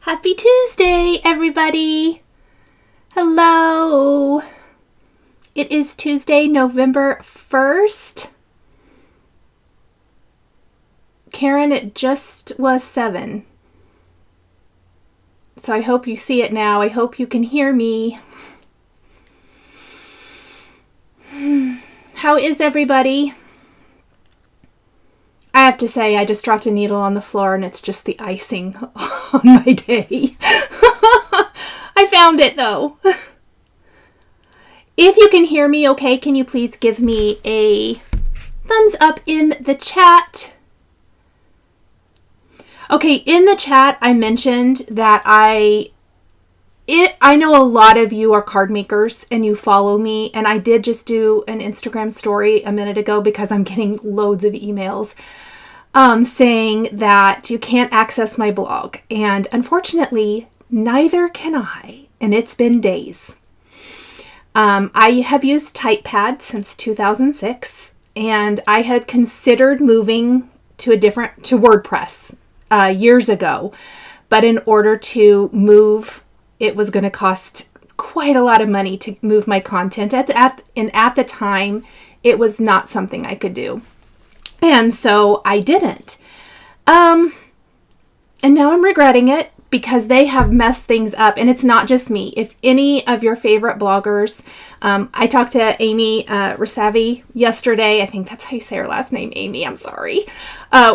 Happy Tuesday, everybody. Hello. It is Tuesday, November 1st. Karen, it just was 7. So I hope you see it now. I hope you can hear me. How is everybody? I have to say, I just dropped a needle on the floor and it's just the icing on my day. I found it though. If you can hear me okay, can you please give me a thumbs up in the chat? Okay, in the chat, I mentioned that I know a lot of you are card makers and you follow me, and I did just do an Instagram story a minute ago because I'm getting loads of emails saying that you can't access my blog. And unfortunately, neither can I, and it's been days. I have used TypePad since 2006, and I had considered moving to WordPress years ago. But in order to move, it was going to cost quite a lot of money to move my content. And at the time, it was not something I could do. And so I didn't. And now I'm regretting it because they have messed things up. And it's not just me. If any of your favorite bloggers, I talked to Amy Rasavi yesterday. I think that's how you say her last name, Amy. I'm sorry.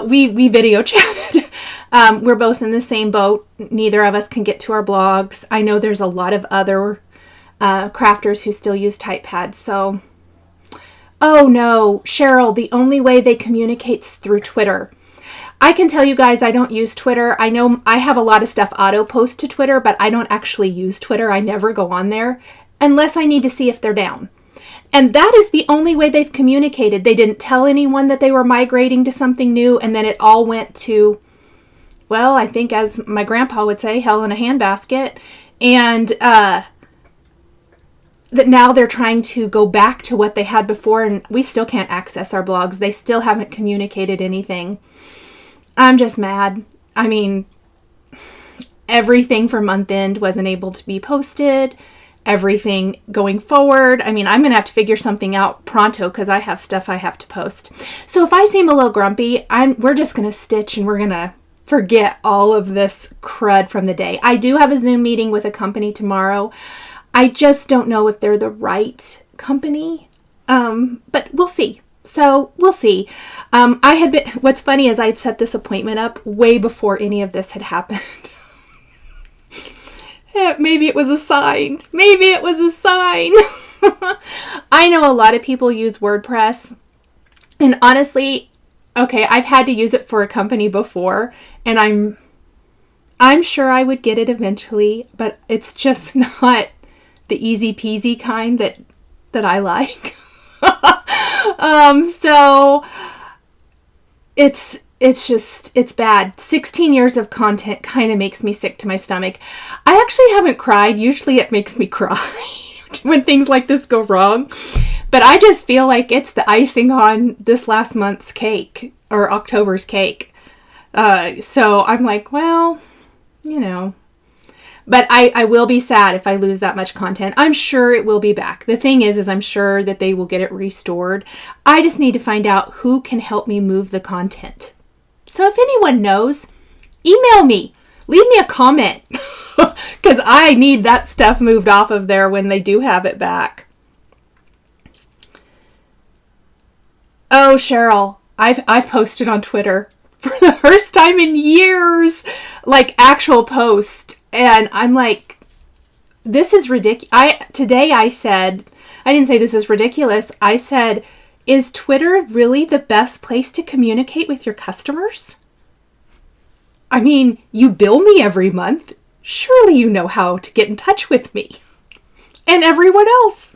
We video chatted. We're both in the same boat. Neither of us can get to our blogs. I know there's a lot of other crafters who still use TypePad. So, oh no, Cheryl, the only way they communicate's through Twitter. I can tell you guys I don't use Twitter. I know I have a lot of stuff auto-post to Twitter, but I don't actually use Twitter. I never go on there unless I need to see if they're down. And that is the only way they've communicated. They didn't tell anyone that they were migrating to something new, and then it all went to, well, I think as my grandpa would say, hell in a handbasket. And that now they're trying to go back to what they had before, and we still can't access our blogs. They still haven't communicated anything. I'm just mad. I mean, everything for month end wasn't able to be posted. Everything going forward. I mean, I'm going to have to figure something out pronto because I have stuff I have to post. So if I seem a little grumpy, we're just going to stitch and we're going to forget all of this crud from the day. I do have a Zoom meeting with a company tomorrow. I just don't know if they're the right company, but we'll see. So we'll see. What's funny is I'd set this appointment up way before any of this had happened. Maybe it was a sign. Maybe it was a sign. I know a lot of people use WordPress, and honestly, okay, I've had to use it for a company before, and I'm sure I would get it eventually, but it's just not the easy peasy kind that I like. So it's bad. 16 years of content kind of makes me sick to my stomach. I actually haven't cried. Usually it makes me cry when things like this go wrong. But I just feel like it's the icing on this last month's cake or October's cake. So I'm like, well, But I will be sad if I lose that much content. I'm sure it will be back. The thing is I'm sure that they will get it restored. I just need to find out who can help me move the content. So if anyone knows, email me. Leave me a comment. Because I need that stuff moved off of there when they do have it back. Oh, Cheryl, I've posted on Twitter for the first time in years. Like actual post. And I'm like, this is ridiculous. Today I said, I didn't say this is ridiculous. I said, is Twitter really the best place to communicate with your customers? I mean, you bill me every month. Surely you know how to get in touch with me. And everyone else.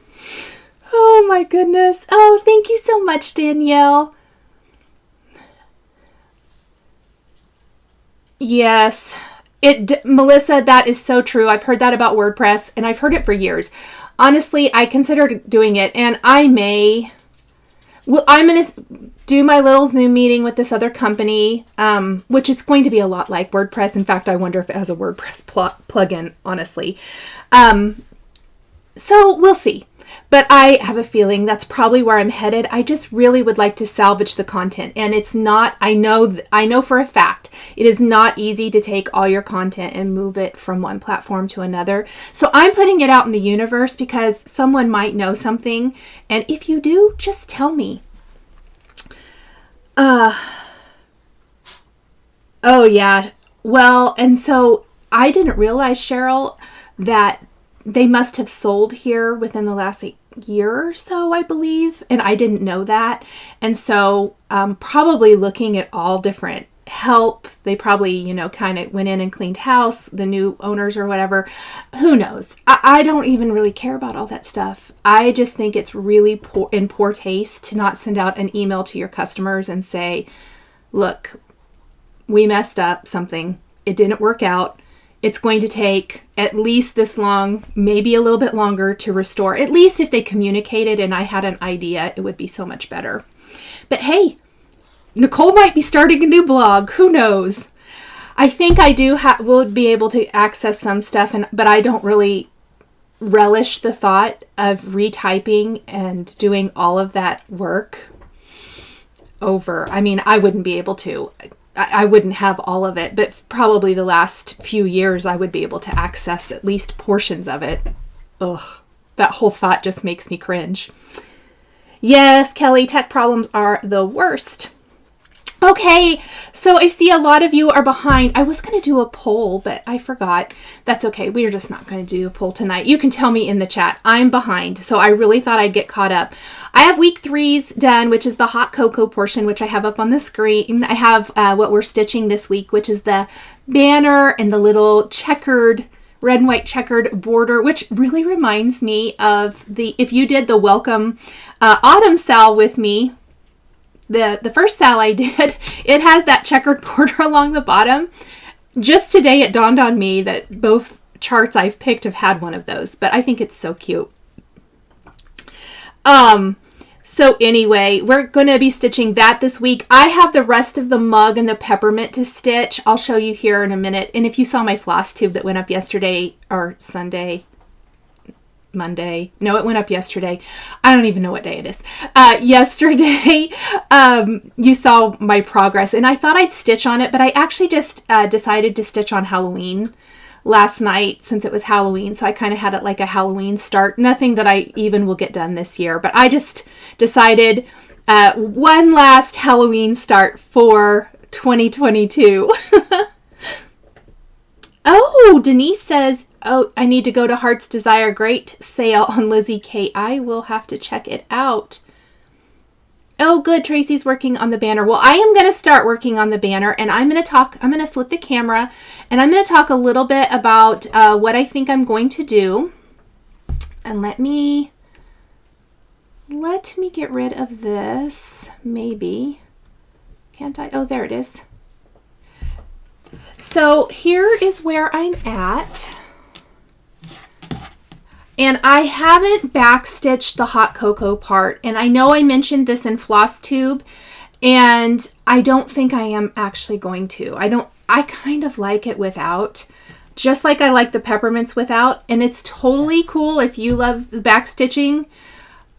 Oh my goodness. Oh, thank you so much, Danielle. Yes. Melissa, that is so true. I've heard that about WordPress, and I've heard it for years. Honestly, I considered doing it, and I may, Well, I'm going to do my little Zoom meeting with this other company, which is going to be a lot like WordPress. In fact, I wonder if it has a WordPress plugin, honestly. So we'll see. But I have a feeling that's probably where I'm headed. I just really would like to salvage the content. And it's not, I know for a fact, it is not easy to take all your content and move it from one platform to another. So I'm putting it out in the universe because someone might know something. And if you do, just tell me. Oh yeah. Well, and so I didn't realize, Cheryl, that they must have sold here within the last year or so, I believe. And I didn't know that. And so probably looking at all different help. They probably, kind of went in and cleaned house, the new owners or whatever. Who knows? I don't even really care about all that stuff. I just think it's really in poor taste to not send out an email to your customers and say, look, we messed up something. It didn't work out. It's going to take at least this long, maybe a little bit longer to restore. At least if they communicated and I had an idea, it would be so much better. But hey, Nichol might be starting a new blog. Who knows? I think I will be able to access some stuff, but I don't really relish the thought of retyping and doing all of that work over. I mean, I wouldn't be able to. I wouldn't have all of it, but probably the last few years I would be able to access at least portions of it. Ugh, that whole thought just makes me cringe. Yes, Kelly, tech problems are the worst. Okay, so I see a lot of you are behind. I was going to do a poll, but I forgot. That's okay. We're just not going to do a poll tonight. You can tell me in the chat. I'm behind, so I really thought I'd get caught up. I have week 3's done, which is the hot cocoa portion, which I have up on the screen. I have what we're stitching this week, which is the banner and the little checkered, red and white checkered border, which really reminds me of if you did the welcome autumn SAL with me, the first SAL I did, it had that checkered border along the bottom. Just today it dawned on me that both charts I've picked have had one of those, but I think it's so cute. So anyway, we're going to be stitching that this week. I have the rest of the mug and the peppermint to stitch. I'll show you here in a minute. And if you saw my Flosstube that went up yesterday or Monday. No, it went up yesterday. I don't even know what day it is. Yesterday, you saw my progress and I thought I'd stitch on it, but I actually just decided to stitch on Halloween last night since it was Halloween. So I kind of had it like a Halloween start. Nothing that I even will get done this year, but I just decided one last Halloween start for 2022. Oh, Denise says, oh, I need to go to Heart's Desire. Great sale on Lizzie K. I will have to check it out. Oh, good. Tracy's working on the banner. Well, I am going to start working on the banner and I'm going to flip the camera and I'm going to talk a little bit about what I think I'm going to do. And let me get rid of this. Maybe. Can't I? Oh, there it is. So here is where I'm at. And I haven't backstitched the hot cocoa part. And I know I mentioned this in Flosstube, and I don't think I am actually going to. I kind of like it without, just like I like the peppermints without. And it's totally cool if you love the backstitching.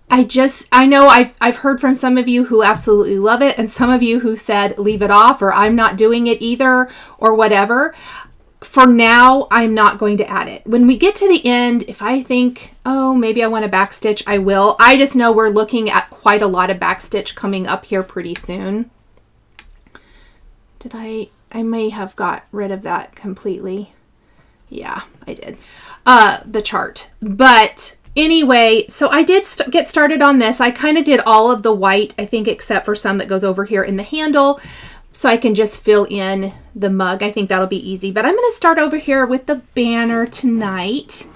I know I've heard from some of you who absolutely love it, and some of you who said leave it off, or I'm not doing it either, or whatever. For now, I'm not going to add it. When we get to the end, if I think, oh, maybe I want to backstitch, I will. I just know we're looking at quite a lot of backstitch coming up here pretty soon. I may have got rid of that completely. Yeah, I did. The chart. But anyway, so I did get started on this. I kind of did all of the white, I think, except for some that goes over here in the handle. So I can just fill in the mug. I think that'll be easy. But I'm going to start over here with the banner tonight.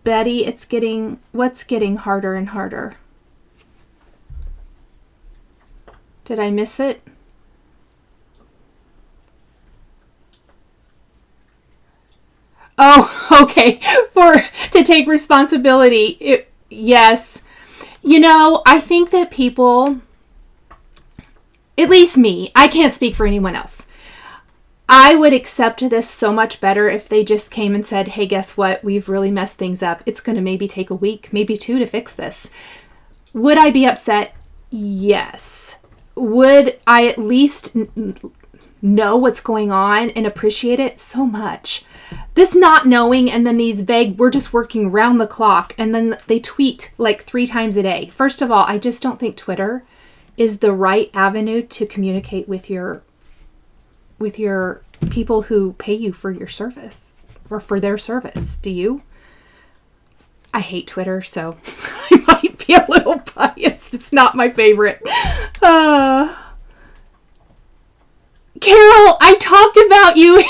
Betty, what's getting harder and harder? Did I miss it? Oh, okay. To take responsibility. Yes. You know, I think that people, at least me, I can't speak for anyone else. I would accept this so much better if they just came and said, hey, guess what? We've really messed things up. It's going to maybe take a week, maybe 2 to fix this. Would I be upset? Yes. Would I at least know what's going on and appreciate it? So much. This not knowing, and then these vague, we're just working round the clock, and then they tweet like 3 times a day. First of all, I just don't think Twitter is the right avenue to communicate with your people who pay you for your service or for their service. Do you? I hate Twitter, so I might be a little biased. It's not my favorite. Carol, I talked about you.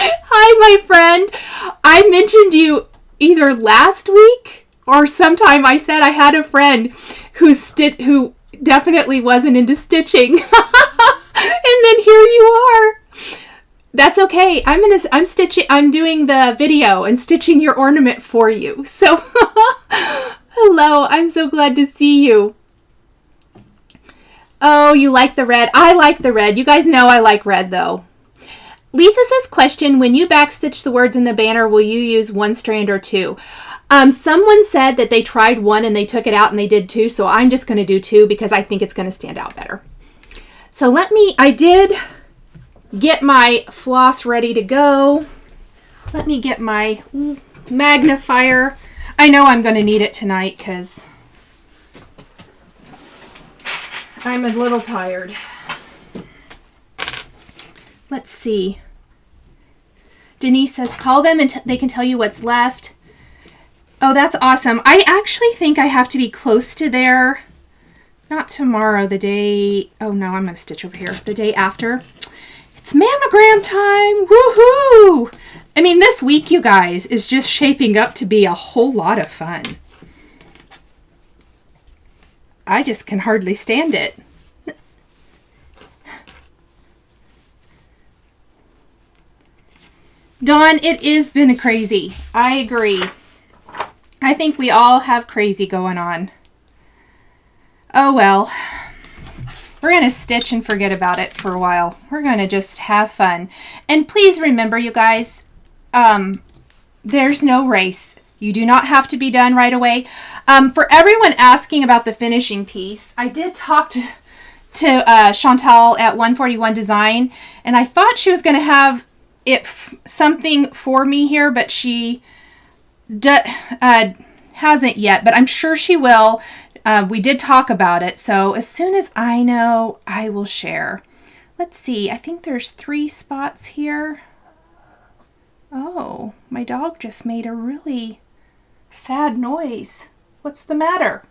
Hi, my friend. I mentioned you either last week or sometime. I said I had a friend who definitely wasn't into stitching. And then here you are. That's okay. I'm stitching. I'm doing the video and stitching your ornament for you. So, hello. I'm so glad to see you. Oh, you like the red. I like the red. You guys know I like red though. Lisa says, question, when you backstitch the words in the banner, will you use 1 strand or 2? Someone said that they tried 1 and they took it out and they did 2. So I'm just going to do 2 because I think it's going to stand out better. So I did get my floss ready to go. Let me get my magnifier. I know I'm going to need it tonight because I'm a little tired. Let's see. Denise says, call them and they can tell you what's left. Oh, that's awesome. I actually think I have to be close to there. Not tomorrow, the day... Oh, no, I'm going to stitch over here. The day after. It's mammogram time. Woohoo! I mean, this week, you guys, is just shaping up to be a whole lot of fun. I just can hardly stand it. Dawn, it has been crazy. I agree. I think we all have crazy going on. Oh well. We're going to stitch and forget about it for a while. We're going to just have fun. And please remember, you guys, there's no race. You do not have to be done right away. For everyone asking about the finishing piece, I did talk to Chantal at 141 Design, and I thought she was going to have something for me here, but she hasn't yet, but I'm sure she will. We did talk about it, so as soon as I know, I will share. Let's see, I think there's 3 spots here. Oh, my dog just made a really sad noise. What's the matter?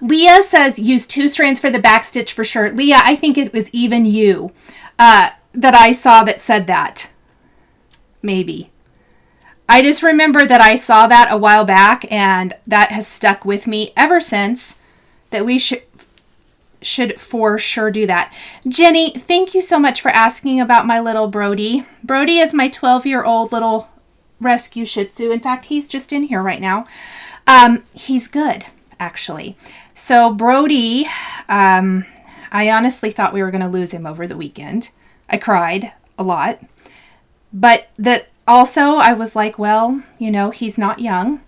Leah says use 2 strands for the back stitch for sure. Leah, I think it was even you that I saw that said that. Maybe. I just remember that I saw that a while back, and that has stuck with me ever since, that we should for sure do that. Jenny, thank you so much for asking about my little Brody. Brody is my 12-year-old little rescue Shih Tzu. In fact, he's just in here right now. He's good, actually. So Brody, I honestly thought we were going to lose him over the weekend. I cried a lot. But also, I was like, well, you know, he's not young.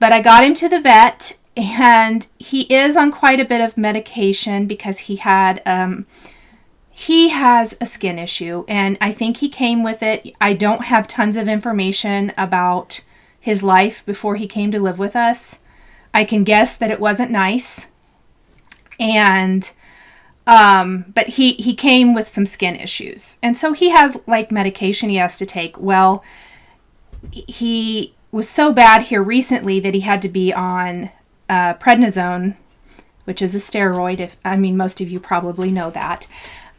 But I got him to the vet, and he is on quite a bit of medication because he has a skin issue, and I think he came with it. I don't have tons of information about his life before he came to live with us. I can guess that it wasn't nice. And but he came with some skin issues. And so he has like medication he has to take. Well, he was so bad here recently that he had to be on prednisone, which is a steroid. Most of you probably know that.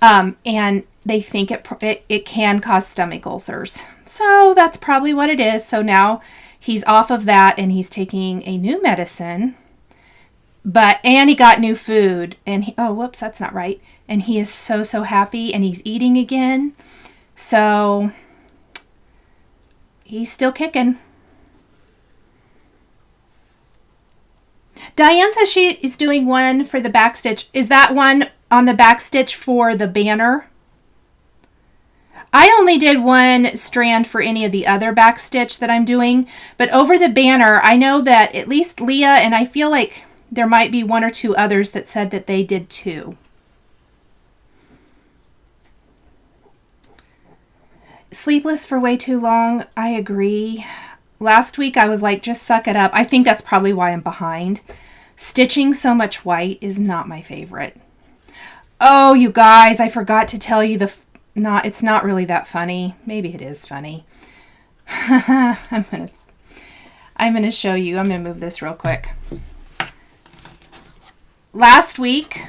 And they think it can cause stomach ulcers. So that's probably what it is. So now he's off of that and he's taking a new medicine. And he got new food, and whoops, that's not right. And he is so happy, and he's eating again. So he's still kicking. Diane says she is doing one for the back stitch. Is that one on the back stitch for the banner? I only did one strand for any of the other back stitch that I'm doing, but over the banner, I know that at least Leah, and I feel like there might be one or two others that said that they did too. Sleepless for way too long. I agree. Last week I was like, just suck it up. I think that's probably why I'm behind. Stitching so much white is not my favorite. Oh, you guys, I forgot to tell you it's not really that funny. Maybe it is funny. I'm gonna show you. I'm gonna move this real quick. Last week,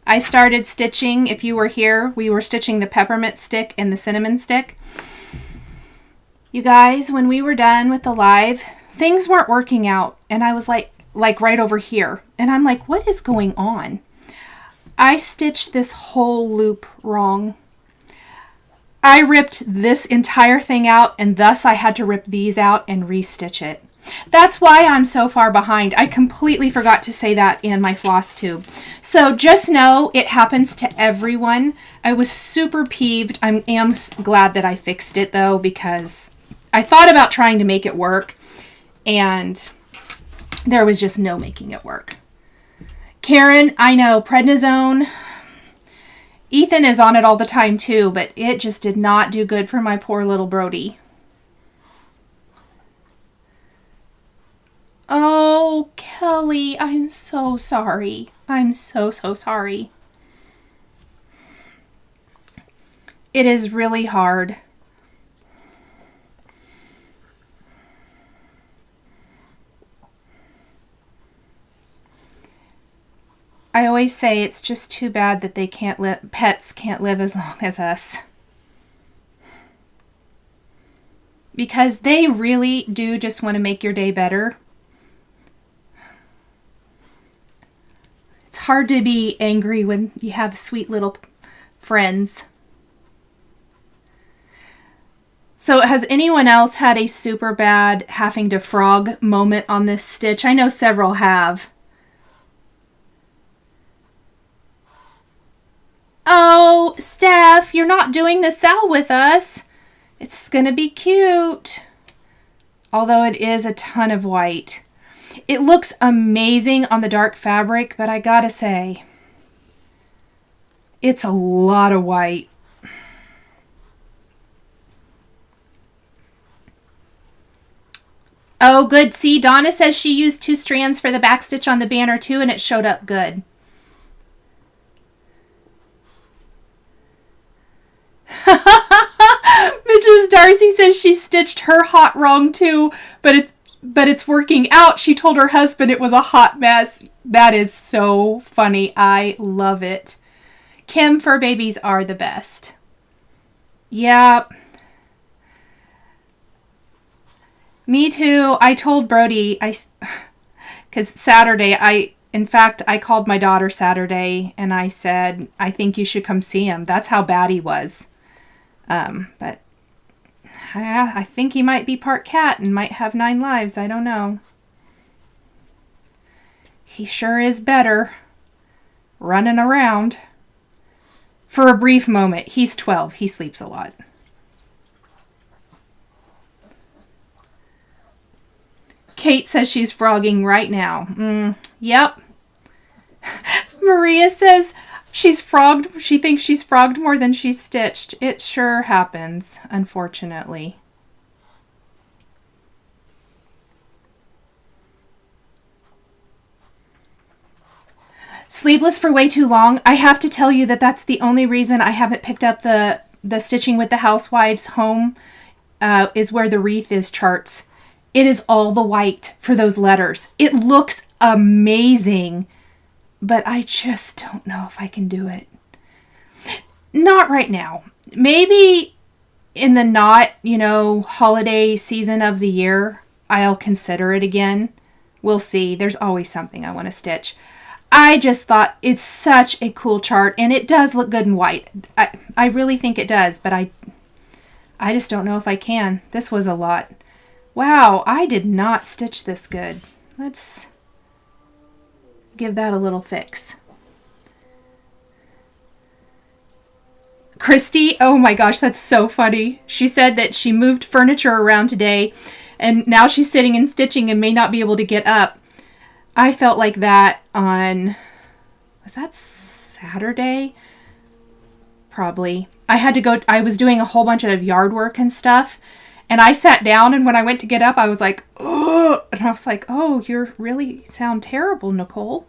I started stitching. If you were here, we were stitching the peppermint stick and the cinnamon stick. You guys, when we were done with the live, things weren't working out, and I was like right over here, and I'm like, what is going on? I stitched this whole loop wrong. I ripped this entire thing out, and thus I had to rip these out and restitch it. That's why I'm so far behind. I completely forgot to say that in my Flosstube. So just know it happens to everyone. I was super peeved. I am glad that I fixed it though, because I thought about trying to make it work, and there was just no making it work. Karen, I know, prednisone. Ethan is on it all the time too, but it just did not do good for my poor little Brody. Oh, Kelly, I'm so sorry. I'm so sorry. It is really hard. I always say it's just too bad that they can't pets can't live as long as us. Because they really do just want to make your day better. It's hard to be angry when you have sweet little friends. So has anyone else had a super bad having to frog moment on this stitch? I know several have. Oh, Steph, you're not doing the SAL with us. It's going to be cute. Although it is a ton of white. It looks amazing on the dark fabric, but I gotta say, it's a lot of white. Oh, good. See, Donna says she used 2 strands for the back stitch on the banner too, and it showed up good. Mrs. Darcy says she stitched her hot wrong too, but it's working out. She told her husband it was a hot mess. That is so funny. I love it. Kim, fur babies are the best. Yep. Me too. I told Brody, because Saturday, in fact, I called my daughter Saturday and I said, I think you should come see him. That's how bad he was. But I think he might be part cat and might have 9 lives. I don't know. He sure is better running around. For a brief moment. He's 12. He sleeps a lot. Kate says she's frogging right now. Yep. Maria says she's frogged. She thinks she's frogged more than she's stitched. It sure happens, unfortunately. Sleepless for way too long. I have to tell you that that's the only reason I haven't picked up the Stitching with the Housewives home is where the wreath is charts. It is all the white for those letters. It looks amazing, but I just don't know if I can do it. Not right now. Maybe in the holiday season of the year, I'll consider it again. We'll see. There's always something I want to stitch. I just thought it's such a cool chart, and it does look good in white. I really think it does, but I just don't know if I can. This was a lot. Wow, I did not stitch this good. give that a little fix. Christy, oh my gosh, that's so funny. She said that she moved furniture around today and now she's sitting and stitching and may not be able to get up. I felt like that on, was that Saturday? Probably. I was doing a whole bunch of yard work and stuff, and I sat down, and when I went to get up, I was like, oh, and I was like, oh, you really sound terrible, Nicole.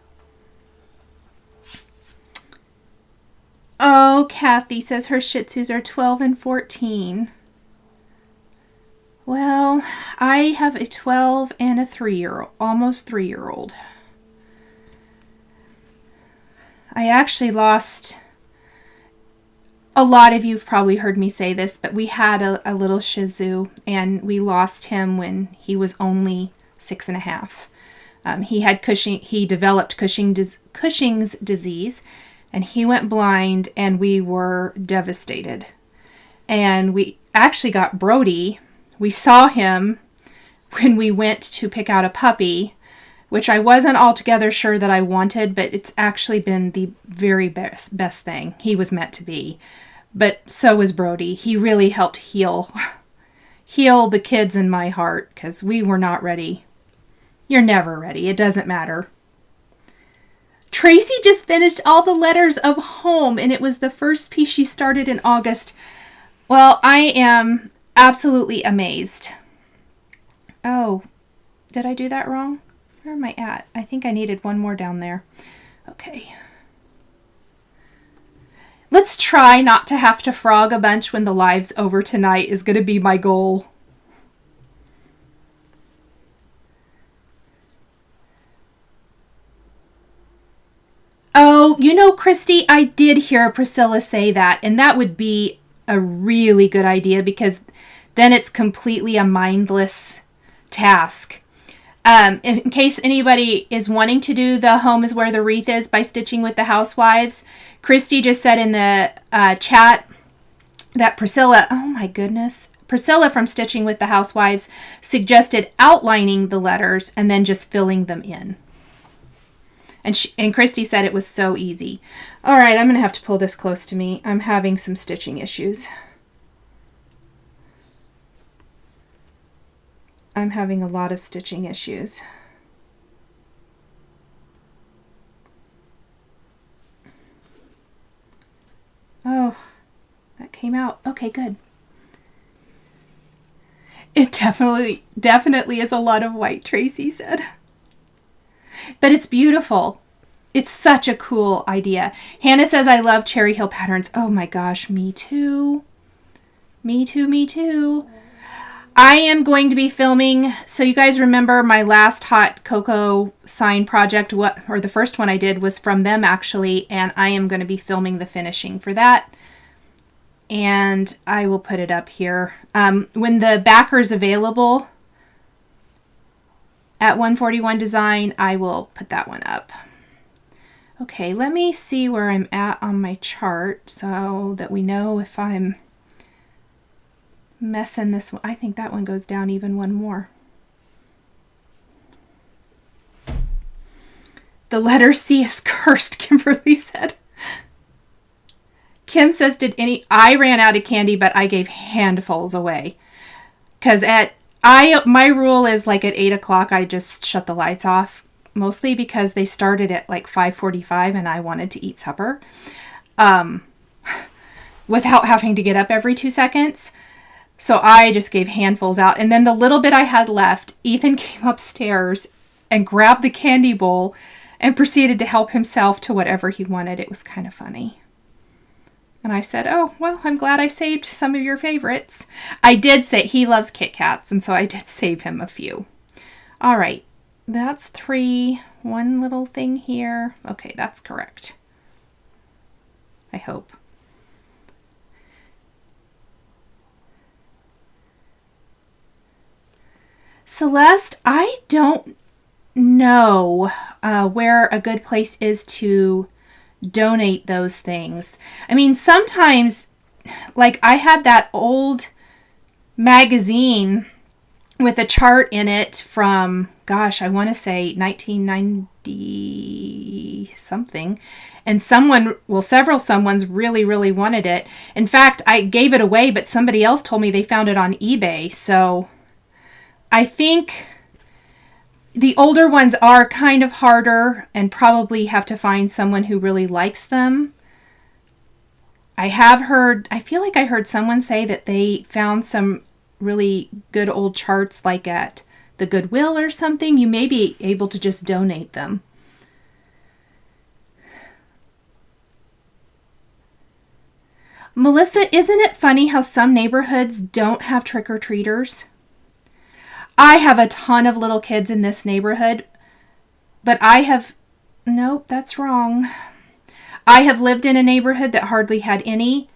Oh, Kathy says her Shih Tzus are 12 and 14. Well, I have a 12 and a 3-year-old, almost 3-year-old. I actually lost, a lot of you've probably heard me say this, but we had a little Shih Tzu, and we lost him when he was only 6.5. He developed Cushing's disease, and he went blind, and we were devastated. And we actually got Brody. We saw him when we went to pick out a puppy, which I wasn't altogether sure that I wanted, but it's actually been the very best thing. He was meant to be. But so was Brody. He really helped heal the kids in my heart, because we were not ready. You're never ready. It doesn't matter. Tracy just finished all the letters of home, and it was the first piece she started in August. Well, I am absolutely amazed. Oh, did I do that wrong? Where am I at? I think I needed one more down there. Okay. Let's try not to have to frog a bunch when the live's over tonight is going to be my goal. Oh, you know, Christy, I did hear Priscilla say that, and that would be a really good idea, because then it's completely a mindless task. In case anybody is wanting to do the Home is Where the Wreath Is by Stitching with the Housewives, Christy just said in the chat that Priscilla from Stitching with the Housewives suggested outlining the letters and then just filling them in. And Christy said it was so easy. All right, I'm going to have to pull this close to me. I'm having some stitching issues. I'm having a lot of stitching issues. Oh, that came out. Okay, good. It definitely is a lot of white, Tracy said. But it's beautiful. It's such a cool idea. Hannah says, I love Cherry Hill patterns. Oh my gosh, me too. Me too. I am going to be filming, so you guys remember my last Hot Cocoa sign project, or the first one I did was from them actually, and I am going to be filming the finishing for that. And I will put it up here. When the backer's available at 141 Design, I will put that one up. Okay, let me see where I'm at on my chart so that we know if I'm messing this one. I think that one goes down even one more. The letter C is cursed, Kimberly said. Kim says, I ran out of candy, but I gave handfuls away. Because my rule is like at 8 o'clock, I just shut the lights off. Mostly because they started at like 5:45 and I wanted to eat supper. Without having to get up every 2 seconds. So I just gave handfuls out. And then the little bit I had left, Ethan came upstairs and grabbed the candy bowl and proceeded to help himself to whatever he wanted. It was kind of funny. And I said, oh, well, I'm glad I saved some of your favorites. I did say he loves Kit Kats, and so I did save him a few. All right, that's 3. One little thing here. Okay, that's correct. I hope. Celeste, I don't know where a good place is to donate those things. I mean, sometimes, like I had that old magazine with a chart in it from, gosh, I want to say 1990 something. And several someones really, really wanted it. In fact, I gave it away, but somebody else told me they found it on eBay. So I think the older ones are kind of harder and probably have to find someone who really likes them. I feel like I heard someone say that they found some really good old charts like at the Goodwill or something. You may be able to just donate them. Melissa, isn't it funny how some neighborhoods don't have trick-or-treaters? I have a ton of little kids in this neighborhood, but nope, that's wrong. I have lived in a neighborhood that hardly had any,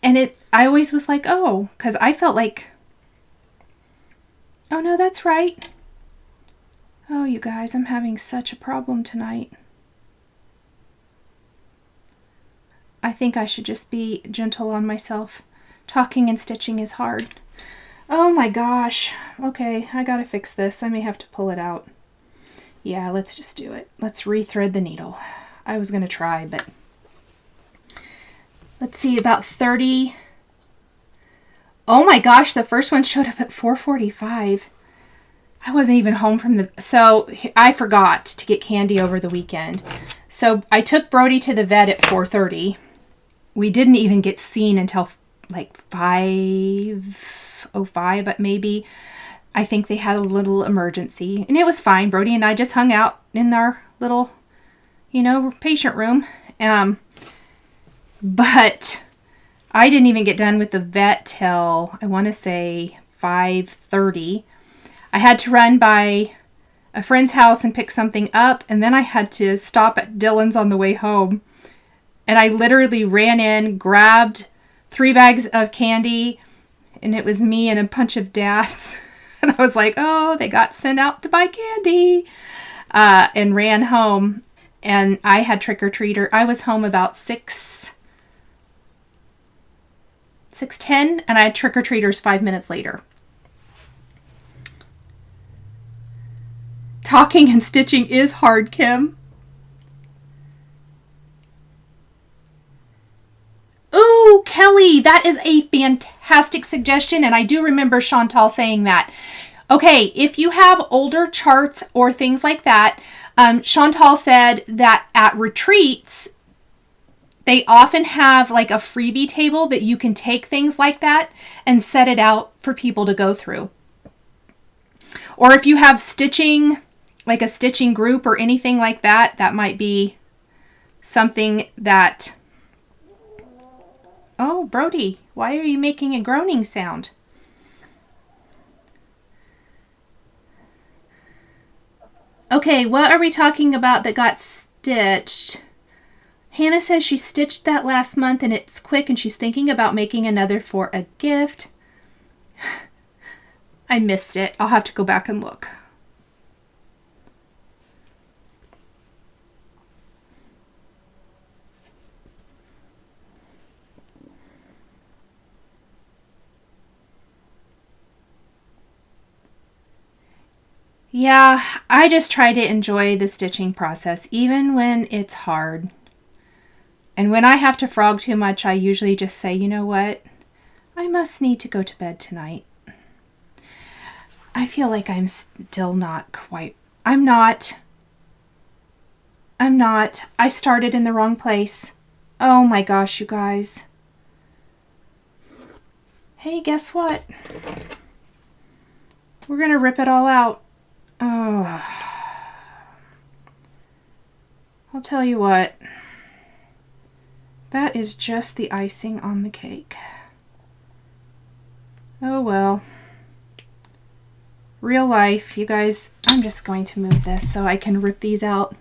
and I always was like, oh, because I felt like, oh no, that's right. Oh, you guys, I'm having such a problem tonight. I think I should just be gentle on myself. Talking and stitching is hard. Oh my gosh. Okay, I gotta fix this. I may have to pull it out. Yeah, let's just do it. Let's rethread the needle. I was gonna try, but let's see, about 30. Oh my gosh, the first one showed up at 4:45. I wasn't even home so I forgot to get candy over the weekend. So I took Brody to the vet at 4:30. We didn't even get seen until like 5:05, maybe. I think they had a little emergency and it was fine. Brody and I just hung out in our little, patient room. But I didn't even get done with the vet till, I want to say 5:30. I had to run by a friend's house and pick something up, and then I had to stop at Dylan's on the way home. And I literally ran in, grabbed 3 bags of candy, and it was me and a bunch of dads. And I was like, oh, they got sent out to buy candy, and ran home. And I had trick-or-treater. I was home about 6:10, and I had trick-or-treaters 5 minutes later. Talking and stitching is hard, Kim. Ooh, Kelly, that is a fantastic suggestion, and I do remember Chantal saying that. Okay, if you have older charts or things like that, Chantal said that at retreats, they often have like a freebie table that you can take things like that and set it out for people to go through. Or if you have stitching, like a stitching group or anything like that, that might be something that... Oh, Brody, why are you making a groaning sound? Okay, what are we talking about that got stitched? Hannah says she stitched that last month and it's quick and she's thinking about making another for a gift. I missed it. I'll have to go back and look. Yeah, I just try to enjoy the stitching process, even when it's hard. And when I have to frog too much, I usually just say, you know what? I must need to go to bed tonight. I feel like I'm still not quite... I'm not. I started in the wrong place. Oh my gosh, you guys. Hey, guess what? We're going to rip it all out. Oh, I'll tell you what, that is just the icing on the cake. Oh well, real life, you guys. I'm just going to move this so I can rip these out.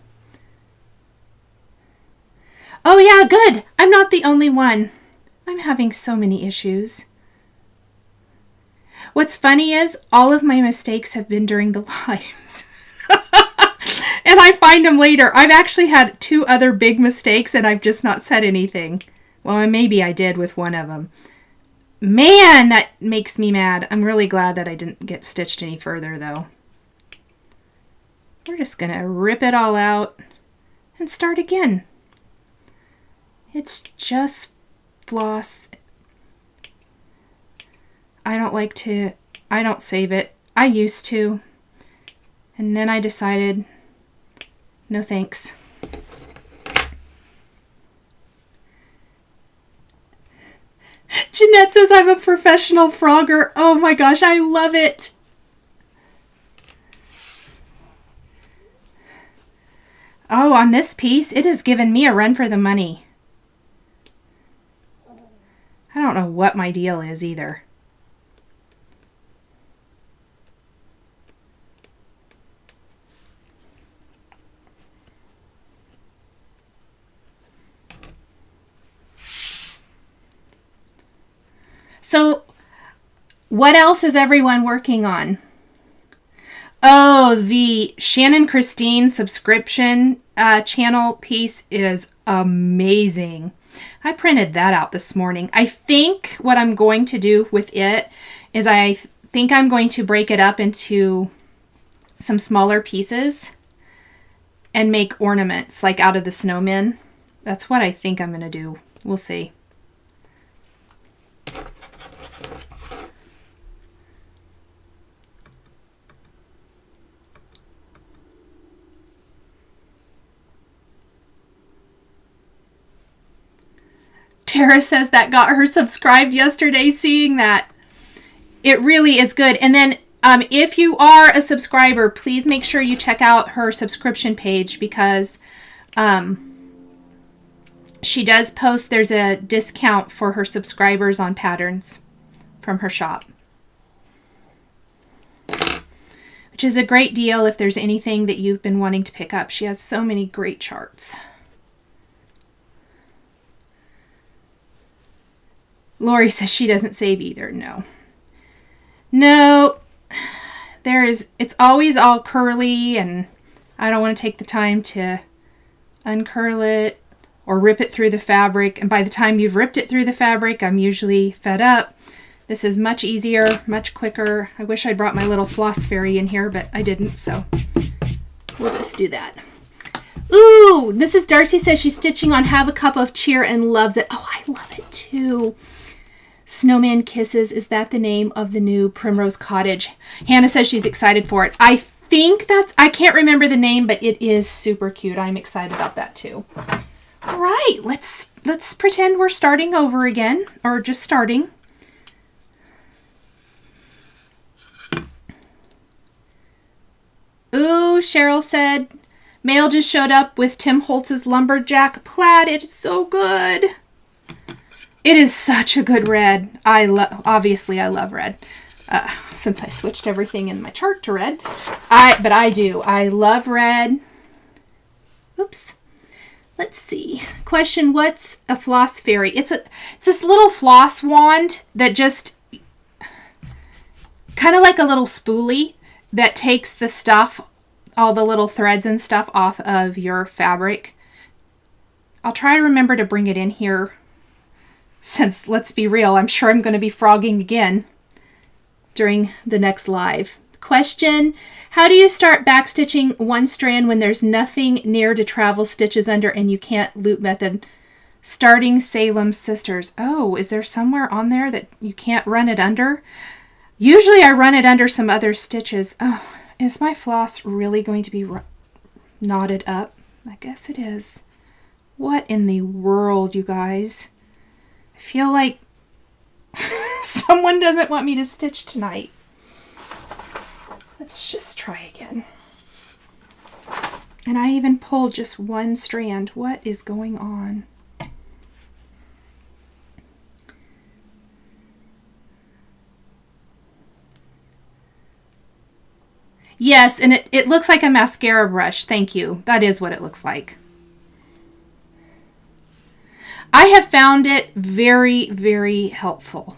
Oh yeah, good. I'm not the only one. I'm having so many issues. What's funny is all of my mistakes have been during the lives. And I find them later. I've actually had 2 other big mistakes and I've just not said anything. Well, maybe I did with one of them. Man, that makes me mad. I'm really glad that I didn't get stitched any further, though. We're just going to rip it all out and start again. It's just floss. I don't save it. I used to. And then I decided, no thanks. Jeanette says I'm a professional frogger. Oh my gosh, I love it. Oh, on this piece, it has given me a run for the money. I don't know what my deal is either. So, what else is everyone working on? Oh, the Shannon Christine subscription channel piece is amazing. I printed that out this morning. I think what I'm going to do with it is I think I'm going to break it up into some smaller pieces and make ornaments like out of the snowmen. That's what I think I'm going to do. We'll see. Tara says that got her subscribed yesterday, seeing that. It really is good. And then if you are a subscriber, please make sure you check out her subscription page because she does post, there's a discount for her subscribers on patterns from her shop. Which is a great deal if there's anything that you've been wanting to pick up. She has so many great charts. Lori says she doesn't save either. No. No. It's always all curly and I don't want to take the time to uncurl it or rip it through the fabric. And by the time you've ripped it through the fabric, I'm usually fed up. This is much easier, much quicker. I wish I'd brought my little floss fairy in here, but I didn't, so we'll just do that. Ooh, Mrs. Darcy says she's stitching on Have a Cup of Cheer and loves it. Oh, I love it too. Snowman Kisses, is that the name of the new Primrose Cottage? Hannah says she's excited for it. I think I can't remember the name, but it is super cute. I'm excited about that too. All right, let's pretend we're starting over again, or just starting. Ooh, Cheryl said, mail just showed up with Tim Holtz's Lumberjack plaid. It is so good. It is such a good red. Obviously I love red. Since I switched everything in my chart to red. But I do. I love red. Oops. Let's see. Question, what's a floss fairy? It's this little floss wand that just kind of like a little spoolie that takes the stuff, all the little threads and stuff off of your fabric. I'll try to remember to bring it in here. Since, let's be real, I'm sure I'm going to be frogging again during the next live. Question, how do you start backstitching one strand when there's nothing near to travel stitches under and you can't loop method? Starting Salem Sisters. Oh, is there somewhere on there that you can't run it under? Usually I run it under some other stitches. Oh, is my floss really going to be knotted up? I guess it is. What in the world, you guys? I feel like someone doesn't want me to stitch tonight. Let's just try again. And I even pulled just one strand. What is going on? Yes, and it looks like a mascara brush. Thank you. That is what it looks like. I have found it very, very helpful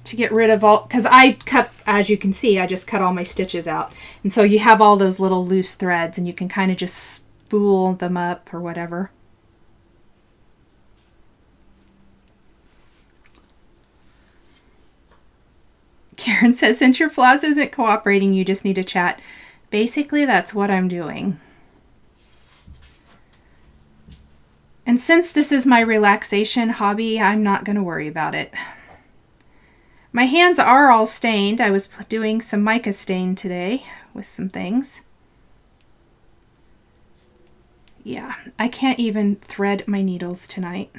to get rid of all, because I cut, as you can see, I just cut all my stitches out. And so you have all those little loose threads and you can kind of just spool them up or whatever. Sharon says, since your floss isn't cooperating, you just need to chat. Basically, that's what I'm doing. And since this is my relaxation hobby, I'm not going to worry about it. My hands are all stained. I was doing some mica stain today with some things. Yeah, I can't even thread my needles tonight.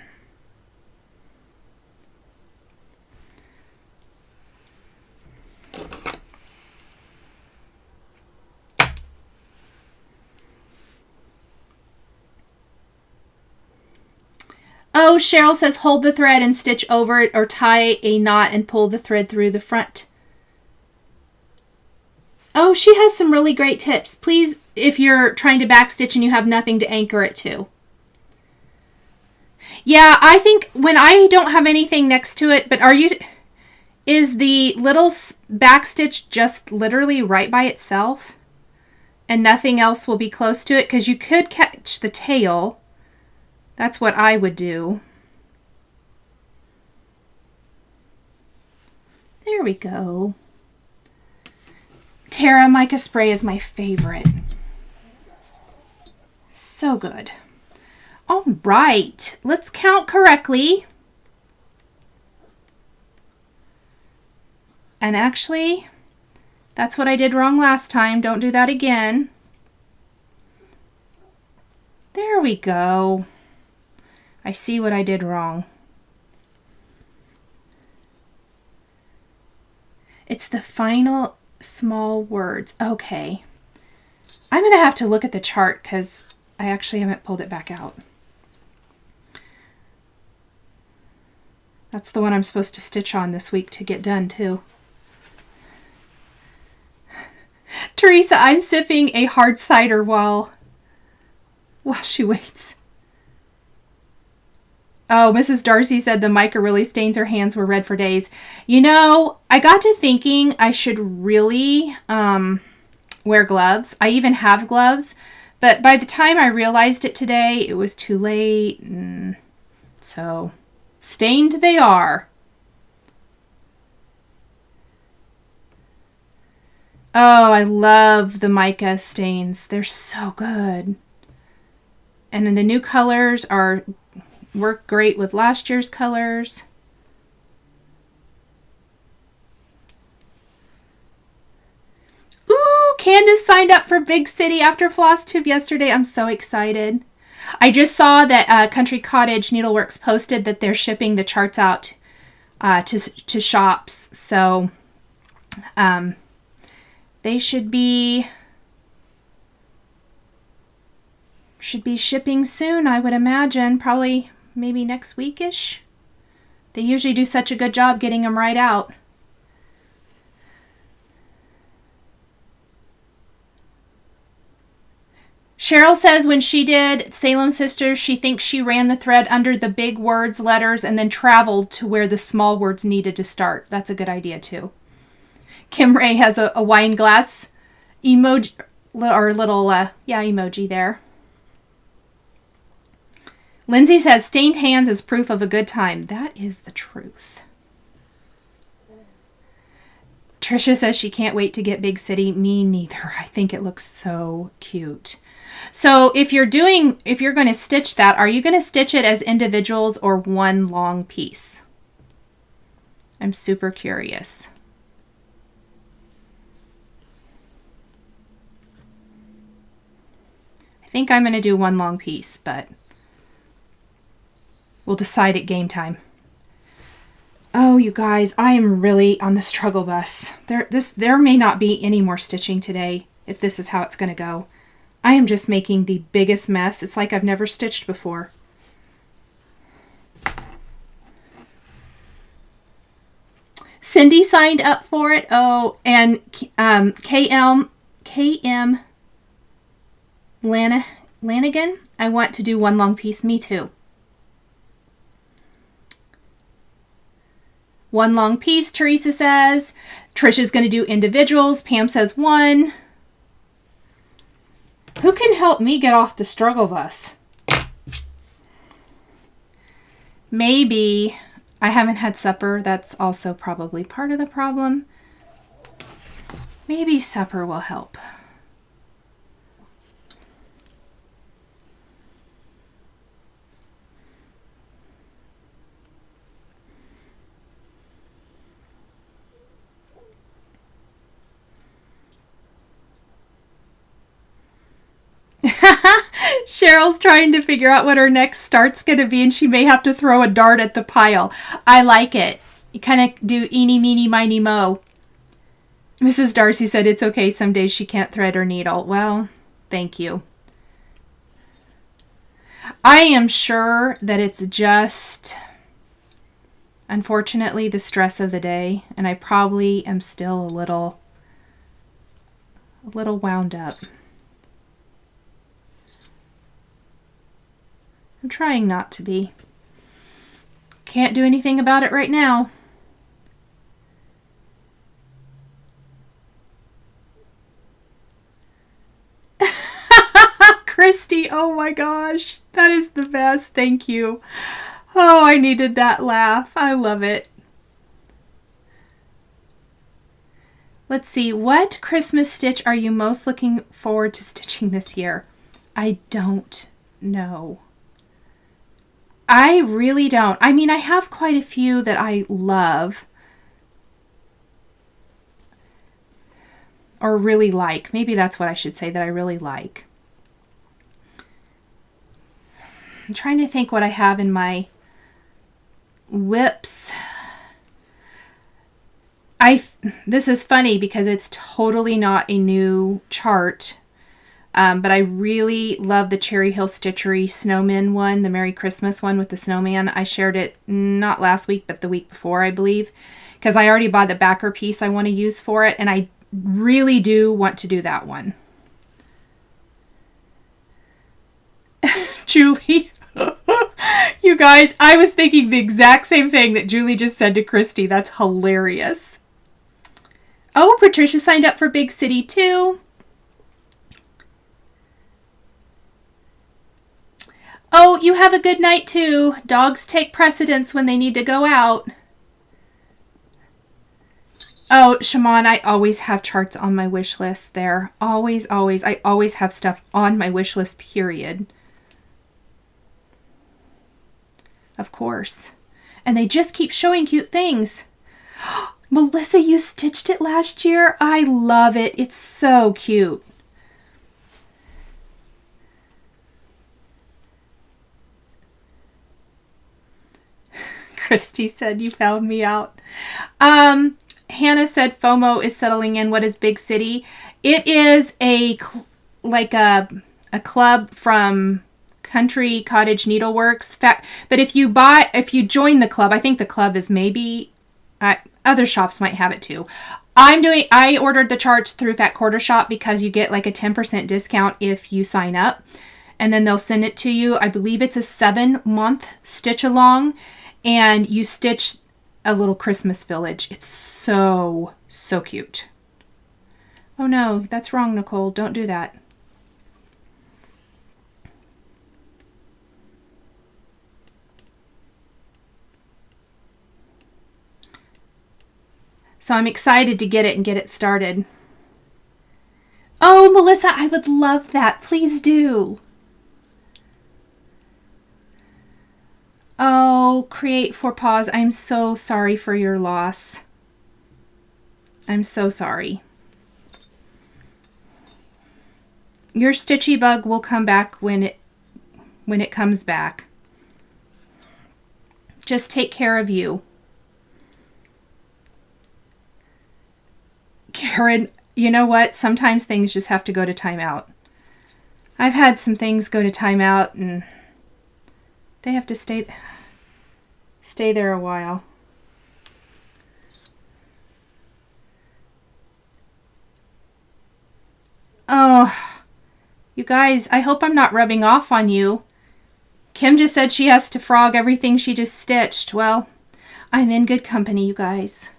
Oh, Cheryl says hold the thread and stitch over it or tie a knot and pull the thread through the front. Oh, she has some really great tips. Please, if you're trying to backstitch and you have nothing to anchor it to. Yeah, I think when I don't have anything next to it, but is the little backstitch just literally right by itself and nothing else will be close to it? Because you could catch the tail. That's what I would do. There we go. Terra mica spray is my favorite. So good. All right, let's count correctly. And actually, that's what I did wrong last time. Don't do that again. There we go. I see what I did wrong. It's the final small words. Okay. I'm going to have to look at the chart because I actually haven't pulled it back out. That's the one I'm supposed to stitch on this week to get done too. Teresa, I'm sipping a hard cider while she waits. Oh, Mrs. Darcy said the mica really stains her hands were red for days. You know, I got to thinking I should really wear gloves. I even have gloves, but by the time I realized it today, it was too late. So, stained they are. Oh, I love the mica stains. They're so good. And then the new colors work great with last year's colors. Ooh, Candace signed up for Big City after Flosstube yesterday. I'm so excited. I just saw that Country Cottage Needleworks posted that they're shipping the charts out to shops. So they should be shipping soon, I would imagine. Probably maybe next weekish. They usually do such a good job getting them right out. Cheryl says when she did Salem Sisters, she thinks she ran the thread under the big words, letters, and then traveled to where the small words needed to start. That's a good idea too. Kim Ray has a wine glass emoji, or little, emoji there. Lindsay says, stained hands is proof of a good time. That is the truth. Trisha says she can't wait to get Big City. Me neither. I think it looks so cute. So if you're going to stitch that, are you going to stitch it as individuals or one long piece? I'm super curious. I think I'm going to do one long piece, but we'll decide at game time. Oh, you guys, I am really on the struggle bus. There may not be any more stitching today if this is how it's going to go. I am just making the biggest mess. It's like I've never stitched before. Cindy signed up for it. Oh, and KM Lanigan, I want to do one long piece. Me too. One long piece, Teresa says. Trisha's going to do individuals. Pam says one. Who can help me get off the struggle bus? Maybe I haven't had supper. That's also probably part of the problem. Maybe supper will help. Cheryl's trying to figure out what her next start's going to be, and she may have to throw a dart at the pile. I like it. You kind of do eeny, meeny, miny, mo. Mrs. Darcy said it's okay. Some days she can't thread her needle. Well, thank you. I am sure that it's just, unfortunately, the stress of the day, and I probably am still a little wound up. I'm trying not to be. Can't do anything about it right now. Christy, oh my gosh. That is the best. Thank you. Oh, I needed that laugh. I love it. Let's see. What Christmas stitch are you most looking forward to stitching this year? I don't know. I really don't. I mean, I have quite a few that I love. Or really like. Maybe that's what I should say, that I really like. I'm trying to think what I have in my whips. This is funny because it's totally not a new chart. But I really love the Cherry Hill Stitchery Snowman one, the Merry Christmas one with the snowman. I shared it not last week, but the week before, I believe, because I already bought the backer piece I want to use for it, and I really do want to do that one. Julie, you guys, I was thinking the exact same thing that Julie just said to Christy. That's hilarious. Oh, Patricia signed up for Big City too. Oh, you have a good night too. Dogs take precedence when they need to go out. Oh, Shaman, I always have charts on my wish list there. Always, always. I always have stuff on my wish list, period. Of course. And they just keep showing cute things. Melissa, you stitched it last year? I love it. It's so cute. Christy said you found me out. Hannah said FOMO is settling in. What is Big City? It is a club from Country Cottage Needleworks. But if you join the club, I think the club is maybe other shops might have it too. I ordered the charts through Fat Quarter Shop because you get like a 10% discount if you sign up, and then they'll send it to you. I believe it's a 7-month stitch along, and you stitch a little Christmas village. It's so, so cute. Oh no, that's wrong, Nicole. Don't do that. So I'm excited to get it and get it started. Oh, Melissa, I would love that. Please do. Oh, Create for Paws. I'm so sorry for your loss. I'm so sorry. Your stitchy bug will come back when it comes back. Just take care of you. Karen, you know what? Sometimes things just have to go to timeout. I've had some things go to timeout, and they have to stay there a while. Oh, you guys, I hope I'm not rubbing off on you. Kim just said she has to frog everything she just stitched. Well, I'm in good company, you guys.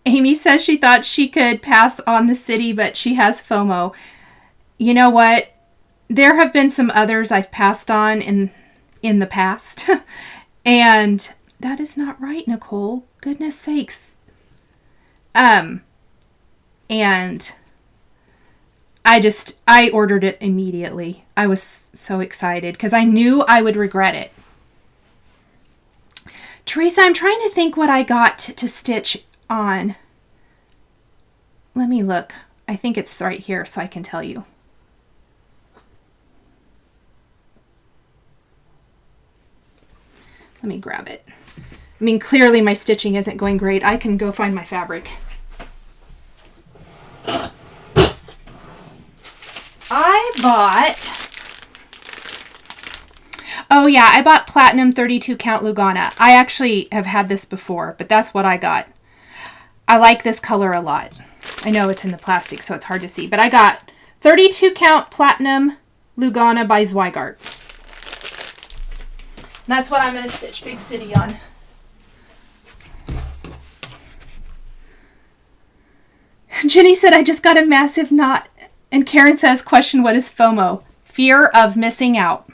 Amy says she thought she could pass on the city, but she has FOMO. You know what? There have been some others I've passed on in the past. And that is not right, Nicole. Goodness sakes. And I ordered it immediately. I was so excited because I knew I would regret it. Teresa, I'm trying to think what I got to stitch on. Let me look. I think it's right here so I can tell you. Let me grab it. I mean, clearly my stitching isn't going great. I can go find my fabric. I bought Platinum 32 count Lugana. I actually have had this before, but that's what I got. I like this color a lot. I know it's in the plastic, so it's hard to see, but I got 32 count Platinum Lugana by Zweigart. That's what I'm going to stitch Big City on. Jenny said, I just got a massive knot. And Karen says, question, what is FOMO? Fear of missing out.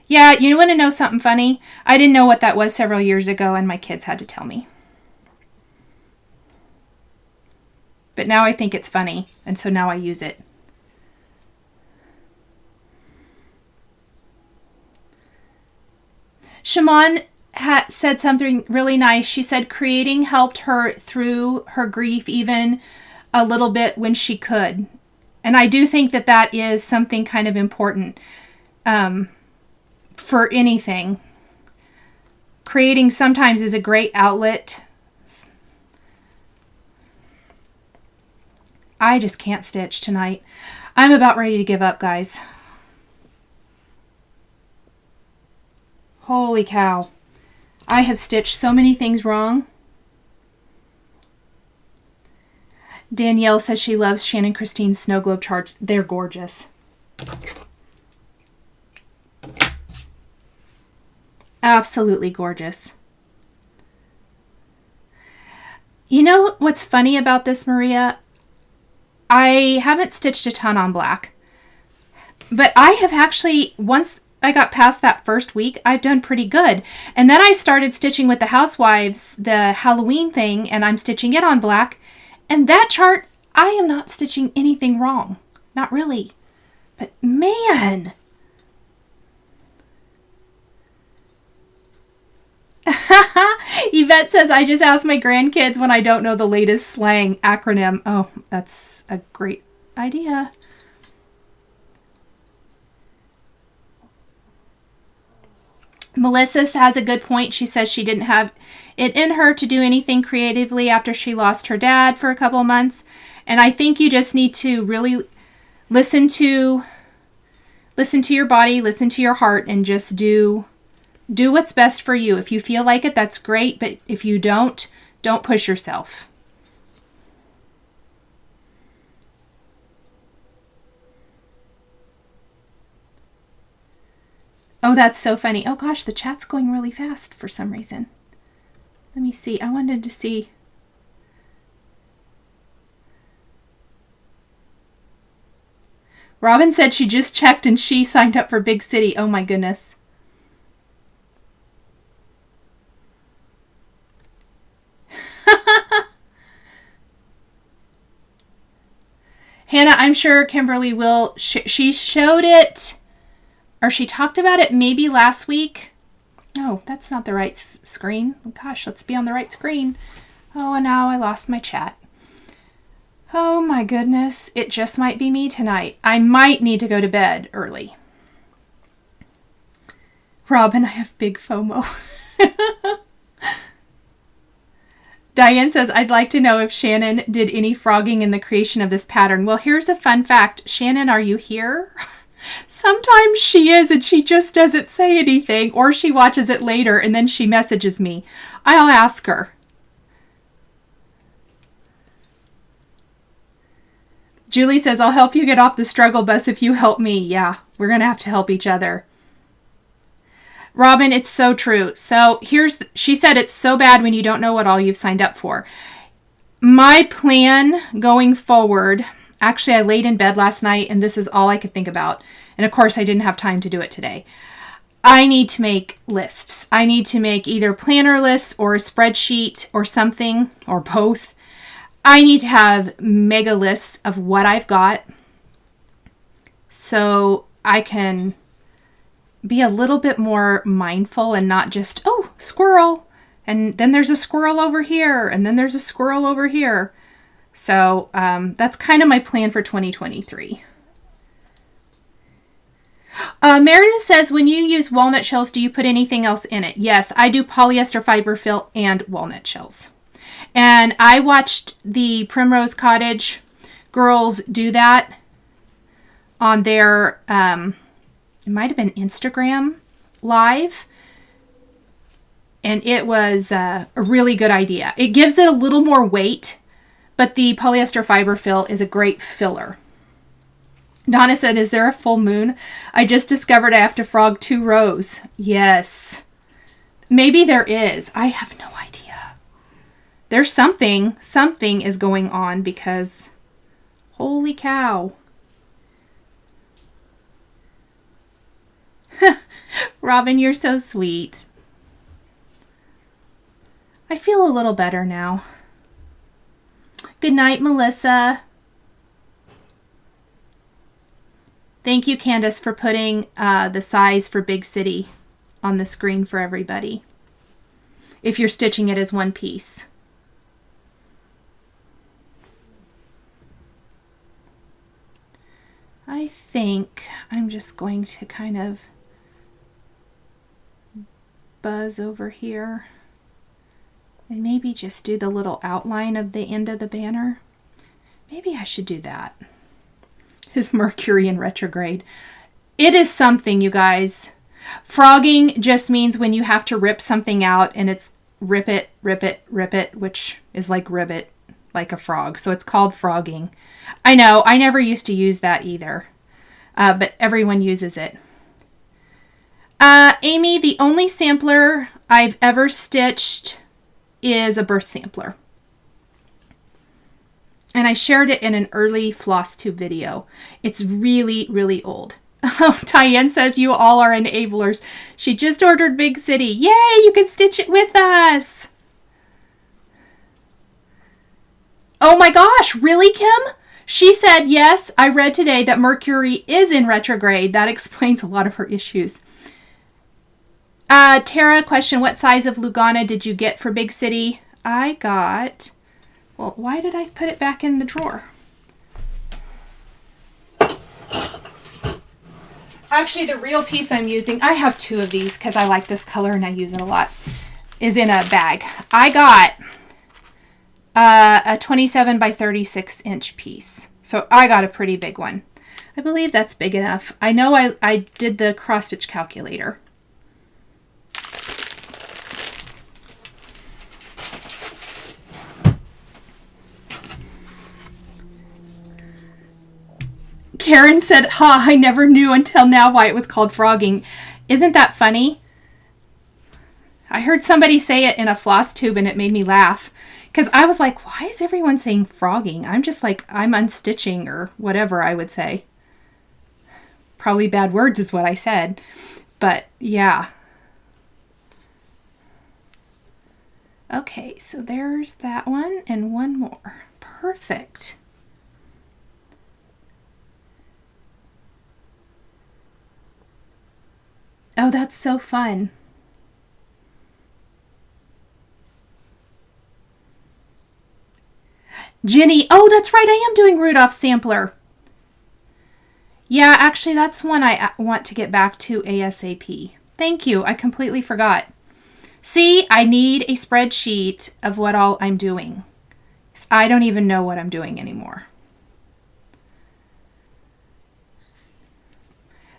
Yeah, you want to know something funny? I didn't know what that was several years ago, and my kids had to tell me. But now I think it's funny, and so now I use it. Shimon said something really nice. She said creating helped her through her grief even a little bit when she could. And I do think that that is something kind of important for anything. Creating sometimes is a great outlet. I just can't stitch tonight. I'm about ready to give up, guys. Holy cow. I have stitched so many things wrong. Danielle says she loves Shannon Christine's snow globe charts. They're gorgeous. Absolutely gorgeous. You know what's funny about this, Maria? I haven't stitched a ton on black. But I have actually, once I got past that first week, I've done pretty good. And then I started stitching with the Housewives, the Halloween thing, and I'm stitching it on black. And that chart, I am not stitching anything wrong. Not really. But man. Yvette says, I just ask my grandkids when I don't know the latest slang acronym. Oh, that's a great idea. Melissa has a good point. She says she didn't have it in her to do anything creatively after she lost her dad for a couple of months. And I think you just need to really listen to your body, listen to your heart, and just do what's best for you. If you feel like it, that's great. But if you don't push yourself. Oh, that's so funny. Oh gosh, the chat's going really fast for some reason. Let me see. I wanted to see. Robin said she just checked and she signed up for Big City. Oh my goodness. Hannah, I'm sure Kimberly will. She showed it, or she talked about it maybe last week. Oh, that's not the right screen. Gosh, let's be on the right screen. Oh, and now I lost my chat. Oh my goodness, it just might be me tonight. I might need to go to bed early. Robin, I have big FOMO. Diane says, I'd like to know if Shannon did any frogging in the creation of this pattern. Well, here's a fun fact. Shannon, are you here? Sometimes she is, and she just doesn't say anything, or she watches it later and then she messages me. I'll ask her. Julie says, I'll help you get off the struggle bus if you help me. Yeah, we're going to have to help each other. Robin, it's so true. So she said it's so bad when you don't know what all you've signed up for. My plan going forward, actually I laid in bed last night and this is all I could think about. And of course I didn't have time to do it today. I need to make lists. I need to make either planner lists or a spreadsheet or something, or both. I need to have mega lists of what I've got so I can be a little bit more mindful and not just, oh, squirrel, and then there's a squirrel over here, and then there's a squirrel over here. So that's kind of my plan for 2023. Meredith says, when you use walnut shells, do you put anything else in it? Yes, I do polyester fiber fill and walnut shells. And I watched the Primrose Cottage girls do that on their, it might have been Instagram live. And it was a really good idea. It gives it a little more weight, but the polyester fiber fill is a great filler. Donna said, is there a full moon? I just discovered I have to frog 2 rows. Yes. Maybe there is. I have no idea. There's something is going on because holy cow. Robin, you're so sweet. I feel a little better now. Good night, Melissa. Thank you, Candace, for putting the size for Big City on the screen for everybody, if you're stitching it as one piece. I think I'm just going to kind of buzz over here and maybe just do the little outline of the end of the banner. Maybe I should do that. Is Mercury in retrograde? It is something, you guys. Frogging just means when you have to rip something out and it's rip it, which is like ribbit, like a frog. So it's called frogging. I know, I never used to use that either, but everyone uses it. Amy, the only sampler I've ever stitched is a birth sampler. And I shared it in an early Flosstube video. It's really, really old. Diane says you all are enablers. She just ordered Big City. Yay, you can stitch it with us. Oh my gosh, really, Kim? She said, yes, I read today that Mercury is in retrograde. That explains a lot of her issues. Tara, question, what size of Lugana did you get for Big City? I got... Well, why did I put it back in the drawer? Actually, the real piece I'm using, I have 2 of these because I like this color and I use it a lot, is in a bag. I got a 27 by 36 inch piece. So I got a pretty big one. I believe that's big enough. I know I did the cross stitch calculator. Karen said, ha, I never knew until now why it was called frogging. Isn't that funny? I heard somebody say it in a Flosstube and it made me laugh. Because I was like, why is everyone saying frogging? I'm just like, I'm unstitching or whatever I would say. Probably bad words is what I said. But yeah. Okay, so there's that one and one more. Perfect. Oh, that's so fun. Jenny, oh, that's right. I am doing Rudolph Sampler. Yeah, actually, that's one I want to get back to ASAP. Thank you. I completely forgot. See, I need a spreadsheet of what all I'm doing. I don't even know what I'm doing anymore.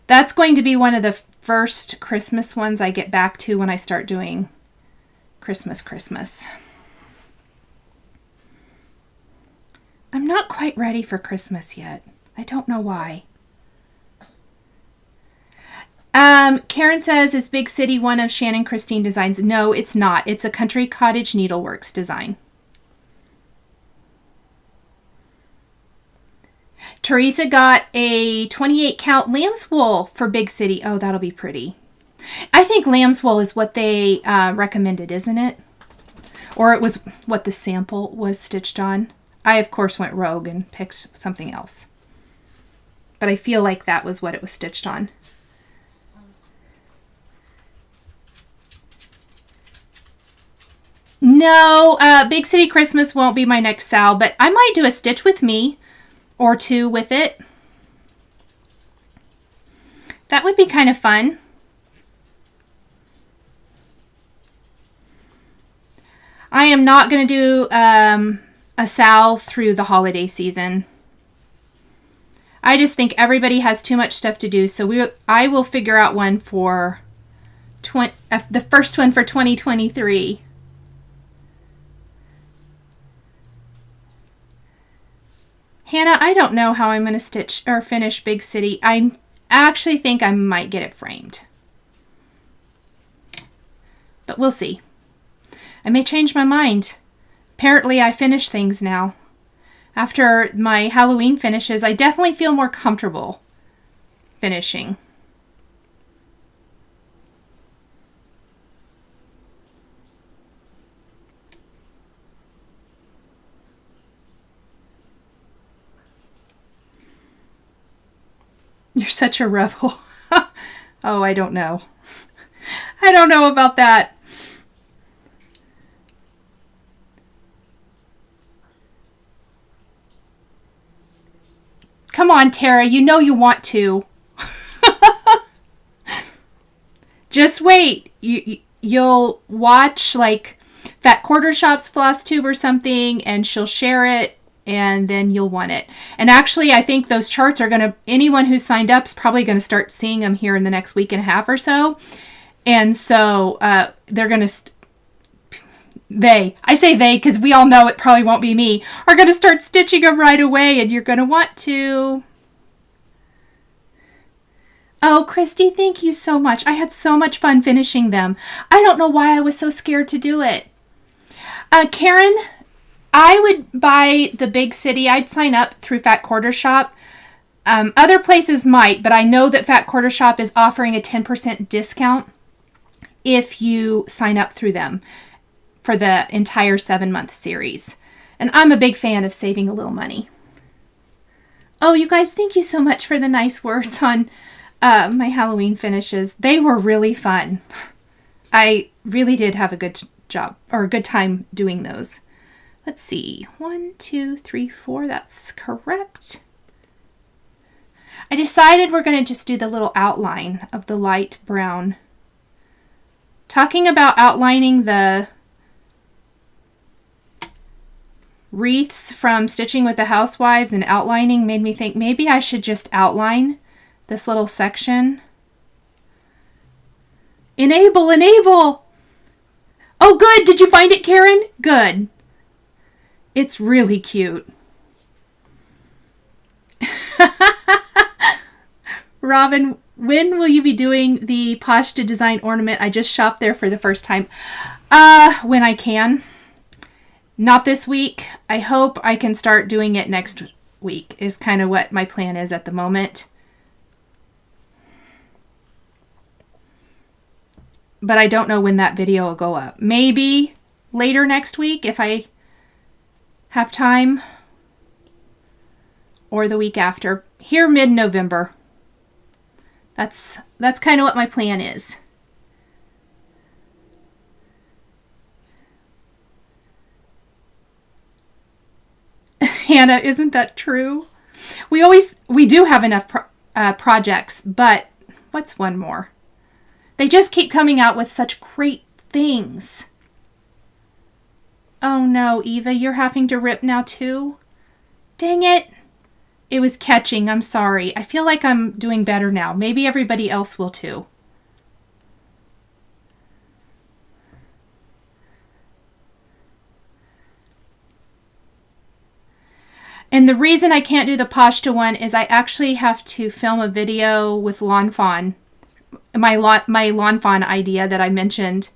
That's going to be one of the first Christmas ones I get back to when I start doing Christmas. I'm not quite ready for Christmas yet. I don't know why. Karen says, is Big City one of Shannon Christine designs? No, it's not. It's a Country Cottage Needleworks design. Teresa got a 28 count lamb's wool for Big City. Oh, that'll be pretty. I think lamb's wool is what they recommended, isn't it? Or it was what the sample was stitched on. I, of course, went rogue and picked something else. But I feel like that was what it was stitched on. No, Big City Christmas won't be my next SAL, but I might do a stitch with me or two with it. That would be kind of fun. I am not going to do a SAL through the holiday season. I just think everybody has too much stuff to do, so I will figure out one for the first one for 2023. Hannah, I don't know how I'm going to stitch or finish Big City. I actually think I might get it framed. But we'll see. I may change my mind. Apparently, I finish things now. After my Halloween finishes, I definitely feel more comfortable finishing. You're such a rebel. Oh, I don't know. I don't know about that. Come on, Tara. You know you want to. Just wait. You'll watch like Fat Quarter Shop's Flosstube or something, and she'll share it, and then you'll want it. And actually, I think those charts are going to, anyone who's signed up is probably going to start seeing them here in the next week and a half or so. And so they're going to, I say they because we all know it probably won't be me, are going to start stitching them right away, and you're going to want to. Oh, Christy, thank you so much. I had so much fun finishing them. I don't know why I was so scared to do it. Karen, I would buy the Big City. I'd sign up through Fat Quarter Shop. Other places might, but I know that Fat Quarter Shop is offering a 10% discount if you sign up through them for the entire 7-month series. And I'm a big fan of saving a little money. Oh, you guys, thank you so much for the nice words on my Halloween finishes. They were really fun. I really did have a good job or a good time doing those. Let's see. 1, 2, 3, 4. That's correct. I decided we're going to just do the little outline of the light brown. Talking about outlining the wreaths from Stitching with the Housewives and outlining made me think maybe I should just outline this little section. Enable, enable! Oh, good. Did you find it, Karen? Good. It's really cute. Robin, when will you be doing the Posh to Design ornament? I just shopped there for the first time. When I can. Not this week. I hope I can start doing it next week is kind of what my plan is at the moment. But I don't know when that video will go up. Maybe later next week if I have time, or the week after. Here mid-November. That's kind of what my plan is. Hannah, isn't that true? We do have enough projects, but what's one more? They just keep coming out with such great things. Oh no, Eva, you're having to rip now too? Dang it. It was catching. I'm sorry. I feel like I'm doing better now. Maybe everybody else will too. And the reason I can't do the Pashta one is I actually have to film a video with Lawn Fawn. My Lawn Fawn idea that I mentioned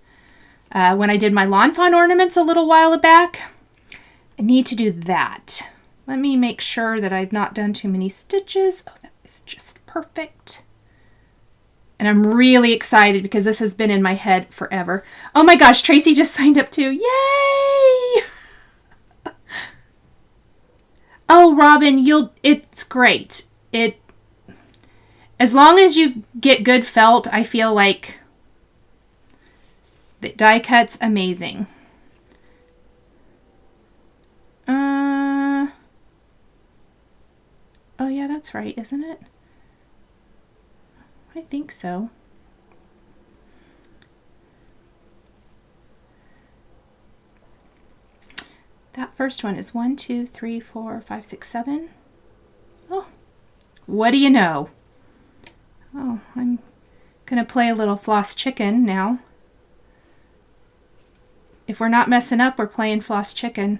when I did my Lawn Fawn ornaments a little while back. I need to do that. Let me make sure that I've not done too many stitches. Oh, that is just perfect. And I'm really excited because this has been in my head forever. Oh my gosh, Tracy just signed up too. Yay! Oh, Robin, it's great. As long as you get good felt, I feel like the die cut's amazing. Oh yeah, that's right, isn't it? I think so. That first one is 1, 2, 3, 4, 5, 6, 7. Oh, what do you know? Oh, I'm gonna play a little Floss Chicken now. If we're not messing up, we're playing Floss Chicken.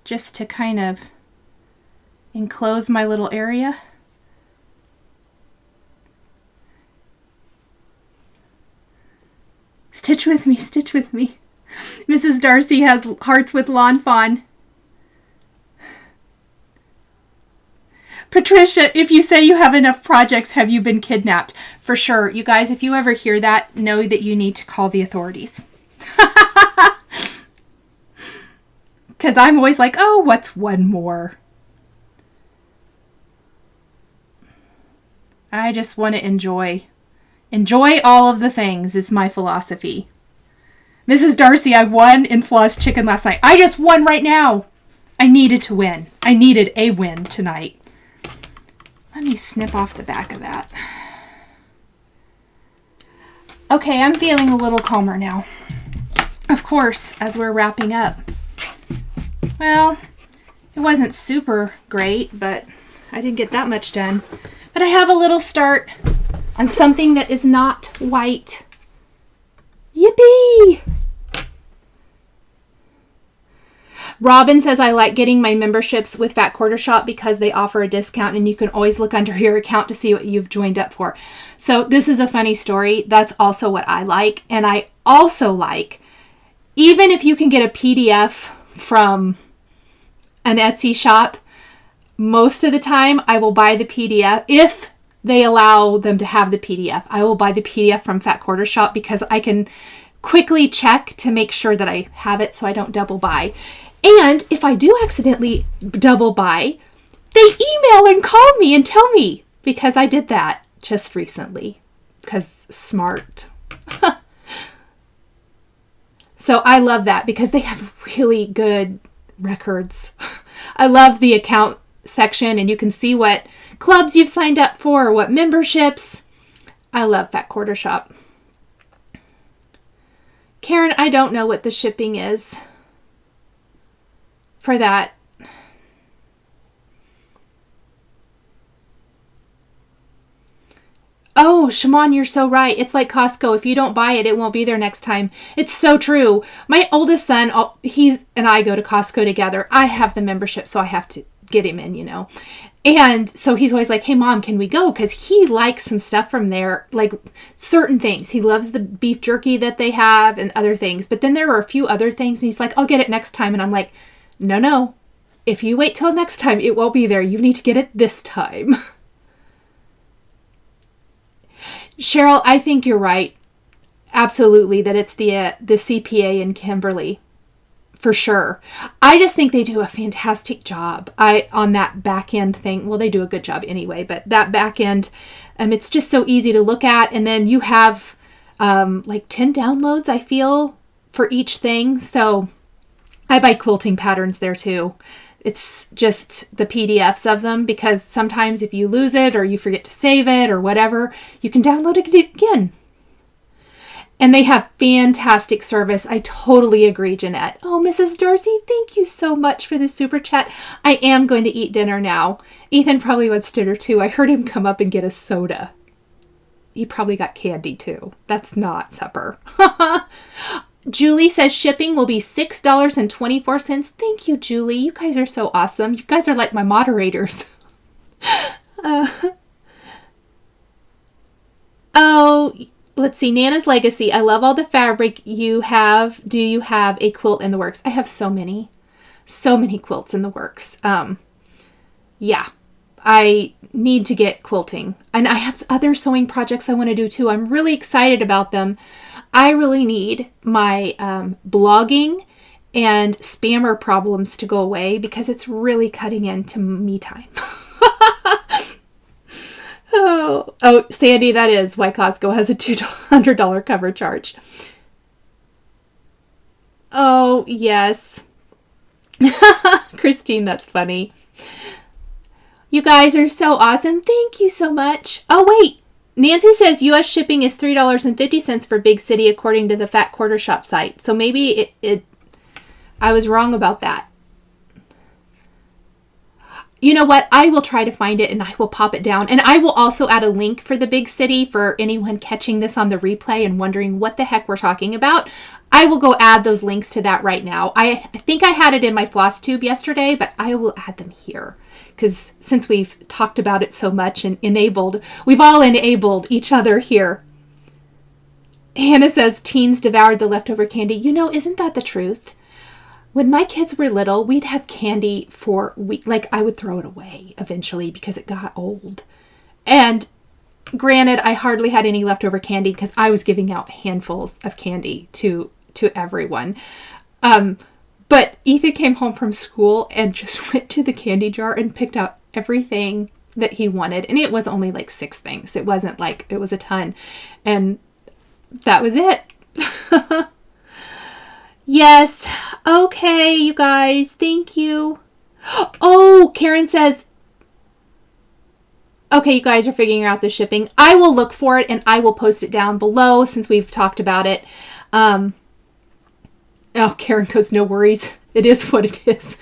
Just to kind of enclose my little area. Stitch with me, stitch with me. Mrs. Darcy has hearts with Lawn Fawn. Patricia, if you say you have enough projects, have you been kidnapped? For sure. You guys, if you ever hear that, know that you need to call the authorities. Because I'm always like, oh, what's one more? I just want to enjoy. Enjoy all of the things is my philosophy. Mrs. Darcy, I won in Floss Chicken last night. I just won right now. I needed to win. I needed a win tonight. Let me snip off the back of that. Okay, I'm feeling a little calmer now. Of course, as we're wrapping up. Well, it wasn't super great, but I didn't get that much done. But I have a little start on something that is not white. Yippee! Robin says, I like getting my memberships with Fat Quarter Shop because they offer a discount and you can always look under your account to see what you've joined up for. So this is a funny story. That's also what I like. And I also like, even if you can get a PDF from an Etsy shop, most of the time I will buy the PDF. If they allow them to have the PDF, I will buy the PDF from Fat Quarter Shop because I can quickly check to make sure that I have it so I don't double buy. And if I do accidentally double buy, they email and call me and tell me, because I did that just recently, because smart. So I love that because they have really good records. I love the account section and you can see what clubs you've signed up for or what memberships. I love Fat Quarter Shop. Karen, I don't know what the shipping is for that. Oh, Shimon, you're so right. It's like Costco. If you don't buy it, it won't be there next time. It's so true. My oldest son, he's and I go to Costco together. I have the membership, so I have to get him in, you know. And so he's always like, hey, Mom, can we go? Because he likes some stuff from there, like certain things. He loves the beef jerky that they have and other things. But then there are a few other things. And he's like, I'll get it next time. And I'm like, no. If you wait till next time, it won't be there. You need to get it this time. Cheryl, I think you're right. Absolutely, that it's the CPA in Kimberly. For sure. I just think they do a fantastic job on that back end thing. Well, they do a good job anyway, but that back end, it's just so easy to look at. And then you have like 10 downloads, I feel, for each thing. So I buy quilting patterns there too. It's just the PDFs of them because sometimes if you lose it or you forget to save it or whatever, you can download it again. And they have fantastic service. I totally agree, Jeanette. Oh, Mrs. Darcy, thank you so much for the super chat. I am going to eat dinner now. Ethan probably wants dinner too. I heard him come up and get a soda. He probably got candy too. That's not supper. Julie says shipping will be $6.24. Thank you, Julie. You guys are so awesome. You guys are like my moderators. Let's see. Nana's Legacy. I love all the fabric you have. Do you have a quilt in the works? I have so many quilts in the works. Yeah. I need to get quilting. And I have other sewing projects I want to do too. I'm really excited about them. I really need my blogging and spammer problems to go away because it's really cutting into me time. Oh, Sandy, that is why Costco has a $200 cover charge. Oh, yes. Christine, that's funny. You guys are so awesome. Thank you so much. Oh, wait. Nancy says U.S. shipping is $3.50 for Big City according to the Fat Quarter Shop site. So maybe I was wrong about that. You know what? I will try to find it and I will pop it down. And I will also add a link for the Big City for anyone catching this on the replay and wondering what the heck we're talking about. I will go add those links to that right now. I think I had it in my Flosstube yesterday, but I will add them here. Because since we've talked about it so much and we've all enabled each other here. Hannah says teens devoured the leftover candy. You know, isn't that the truth? When my kids were little, we'd have candy for weeks. Like, I would throw it away eventually because it got old. And granted, I hardly had any leftover candy because I was giving out handfuls of candy to everyone. But Ethan came home from school and just went to the candy jar and picked out everything that he wanted. And it was only like 6 things. It wasn't like it was a ton. And that was it. Yes. Okay, you guys. Thank you. Oh, Karen says, okay, you guys are figuring out the shipping. I will look for it and I will post it down below since we've talked about it. Oh, Karen goes, no worries. It is what it is.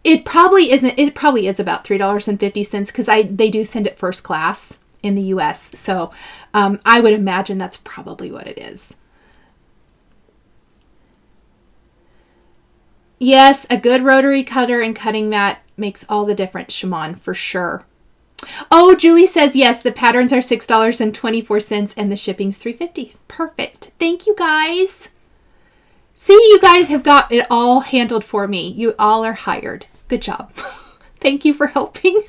It probably isn't. It probably is about $3.50 because they do send it first class in the U.S. So I would imagine that's probably what it is. Yes, a good rotary cutter and cutting mat makes all the difference, Shimon, for sure. Oh, Julie says, yes, the patterns are $6.24 and the shipping's $3.50. Perfect. Thank you, guys. See, you guys have got it all handled for me. You all are hired. Good job. Thank you for helping.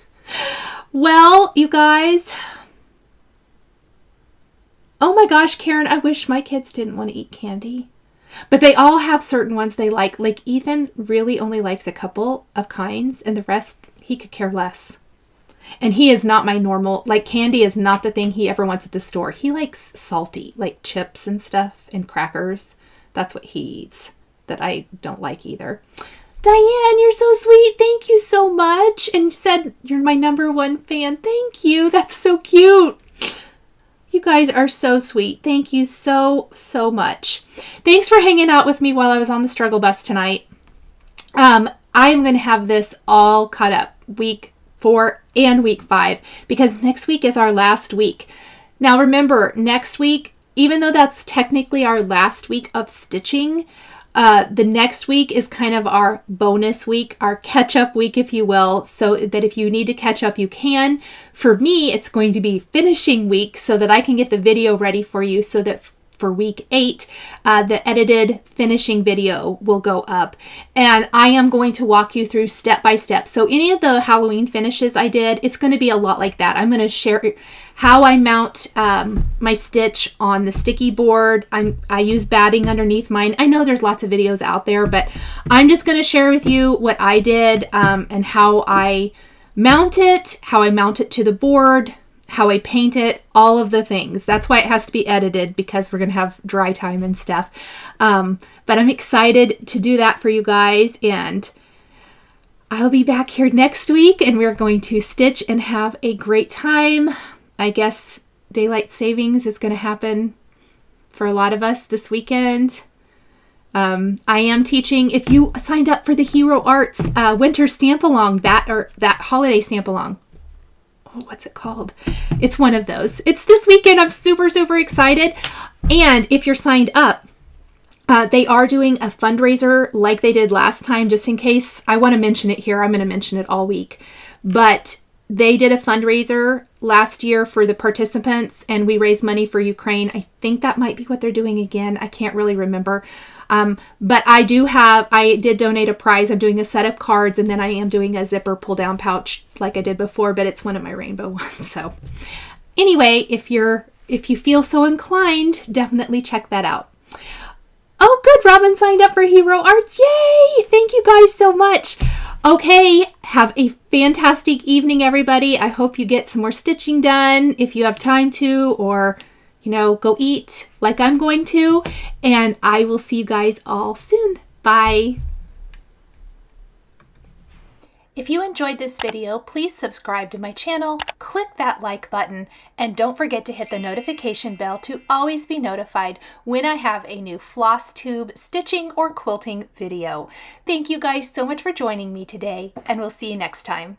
Well, you guys. Oh my gosh, Karen, I wish my kids didn't want to eat candy. But they all have certain ones they like. Like Ethan really only likes a couple of kinds and the rest he could care less. And he is not my normal, like candy is not the thing he ever wants at the store. He likes salty, like chips and stuff and crackers. That's what he eats that I don't like either. Diane, you're so sweet. Thank you so much. And you said you're my #1 fan. Thank you. That's so cute. You guys are so sweet. Thank you so, so much. Thanks for hanging out with me while I was on the struggle bus tonight. I am going to have this all cut up week 4 and week 5 because next week is our last week. Now remember, next week, even though that's technically our last week of stitching, the next week is kind of our bonus week, our catch-up week, if you will, so that if you need to catch up, you can. For me, it's going to be finishing week so that I can get the video ready for you so that for week 8, the edited finishing video will go up. And I am going to walk you through step by step. So any of the Halloween finishes I did, it's going to be a lot like that. I'm going to share how I mount my stitch on the sticky board. I use batting underneath mine. I know there's lots of videos out there, but I'm just going to share with you what I did and how I mount it to the board, how I paint it, all of the things. That's why it has to be edited because we're going to have dry time and stuff. But I'm excited to do that for you guys, and I'll be back here next week and we're going to stitch and have a great time. I guess daylight savings is going to happen for a lot of us this weekend. I am teaching, if you signed up for the Hero Arts winter stamp along, that holiday stamp along. Oh, what's it called? It's one of those. It's this weekend. I'm super, super excited. And if you're signed up, they are doing a fundraiser like they did last time, just in case. I want to mention it here. I'm going to mention it all week. But They did a fundraiser last year for the participants, and we raised money for Ukraine. I think that might be what they're doing again. I can't really remember. But I did donate a prize. I'm doing a set of cards, and then I am doing a zipper pull down pouch like I did before, but it's one of my rainbow ones. So anyway, if you feel so inclined, definitely check that out. Oh, good. Robin signed up for Hero Arts. Yay! Thank you guys so much. Okay, have a fantastic evening, everybody. I hope you get some more stitching done if you have time to, or, go eat like I'm going to. And I will see you guys all soon. Bye. If you enjoyed this video, please subscribe to my channel, click that like button, and don't forget to hit the notification bell to always be notified when I have a new Flosstube stitching or quilting video. Thank you guys so much for joining me today, and we'll see you next time.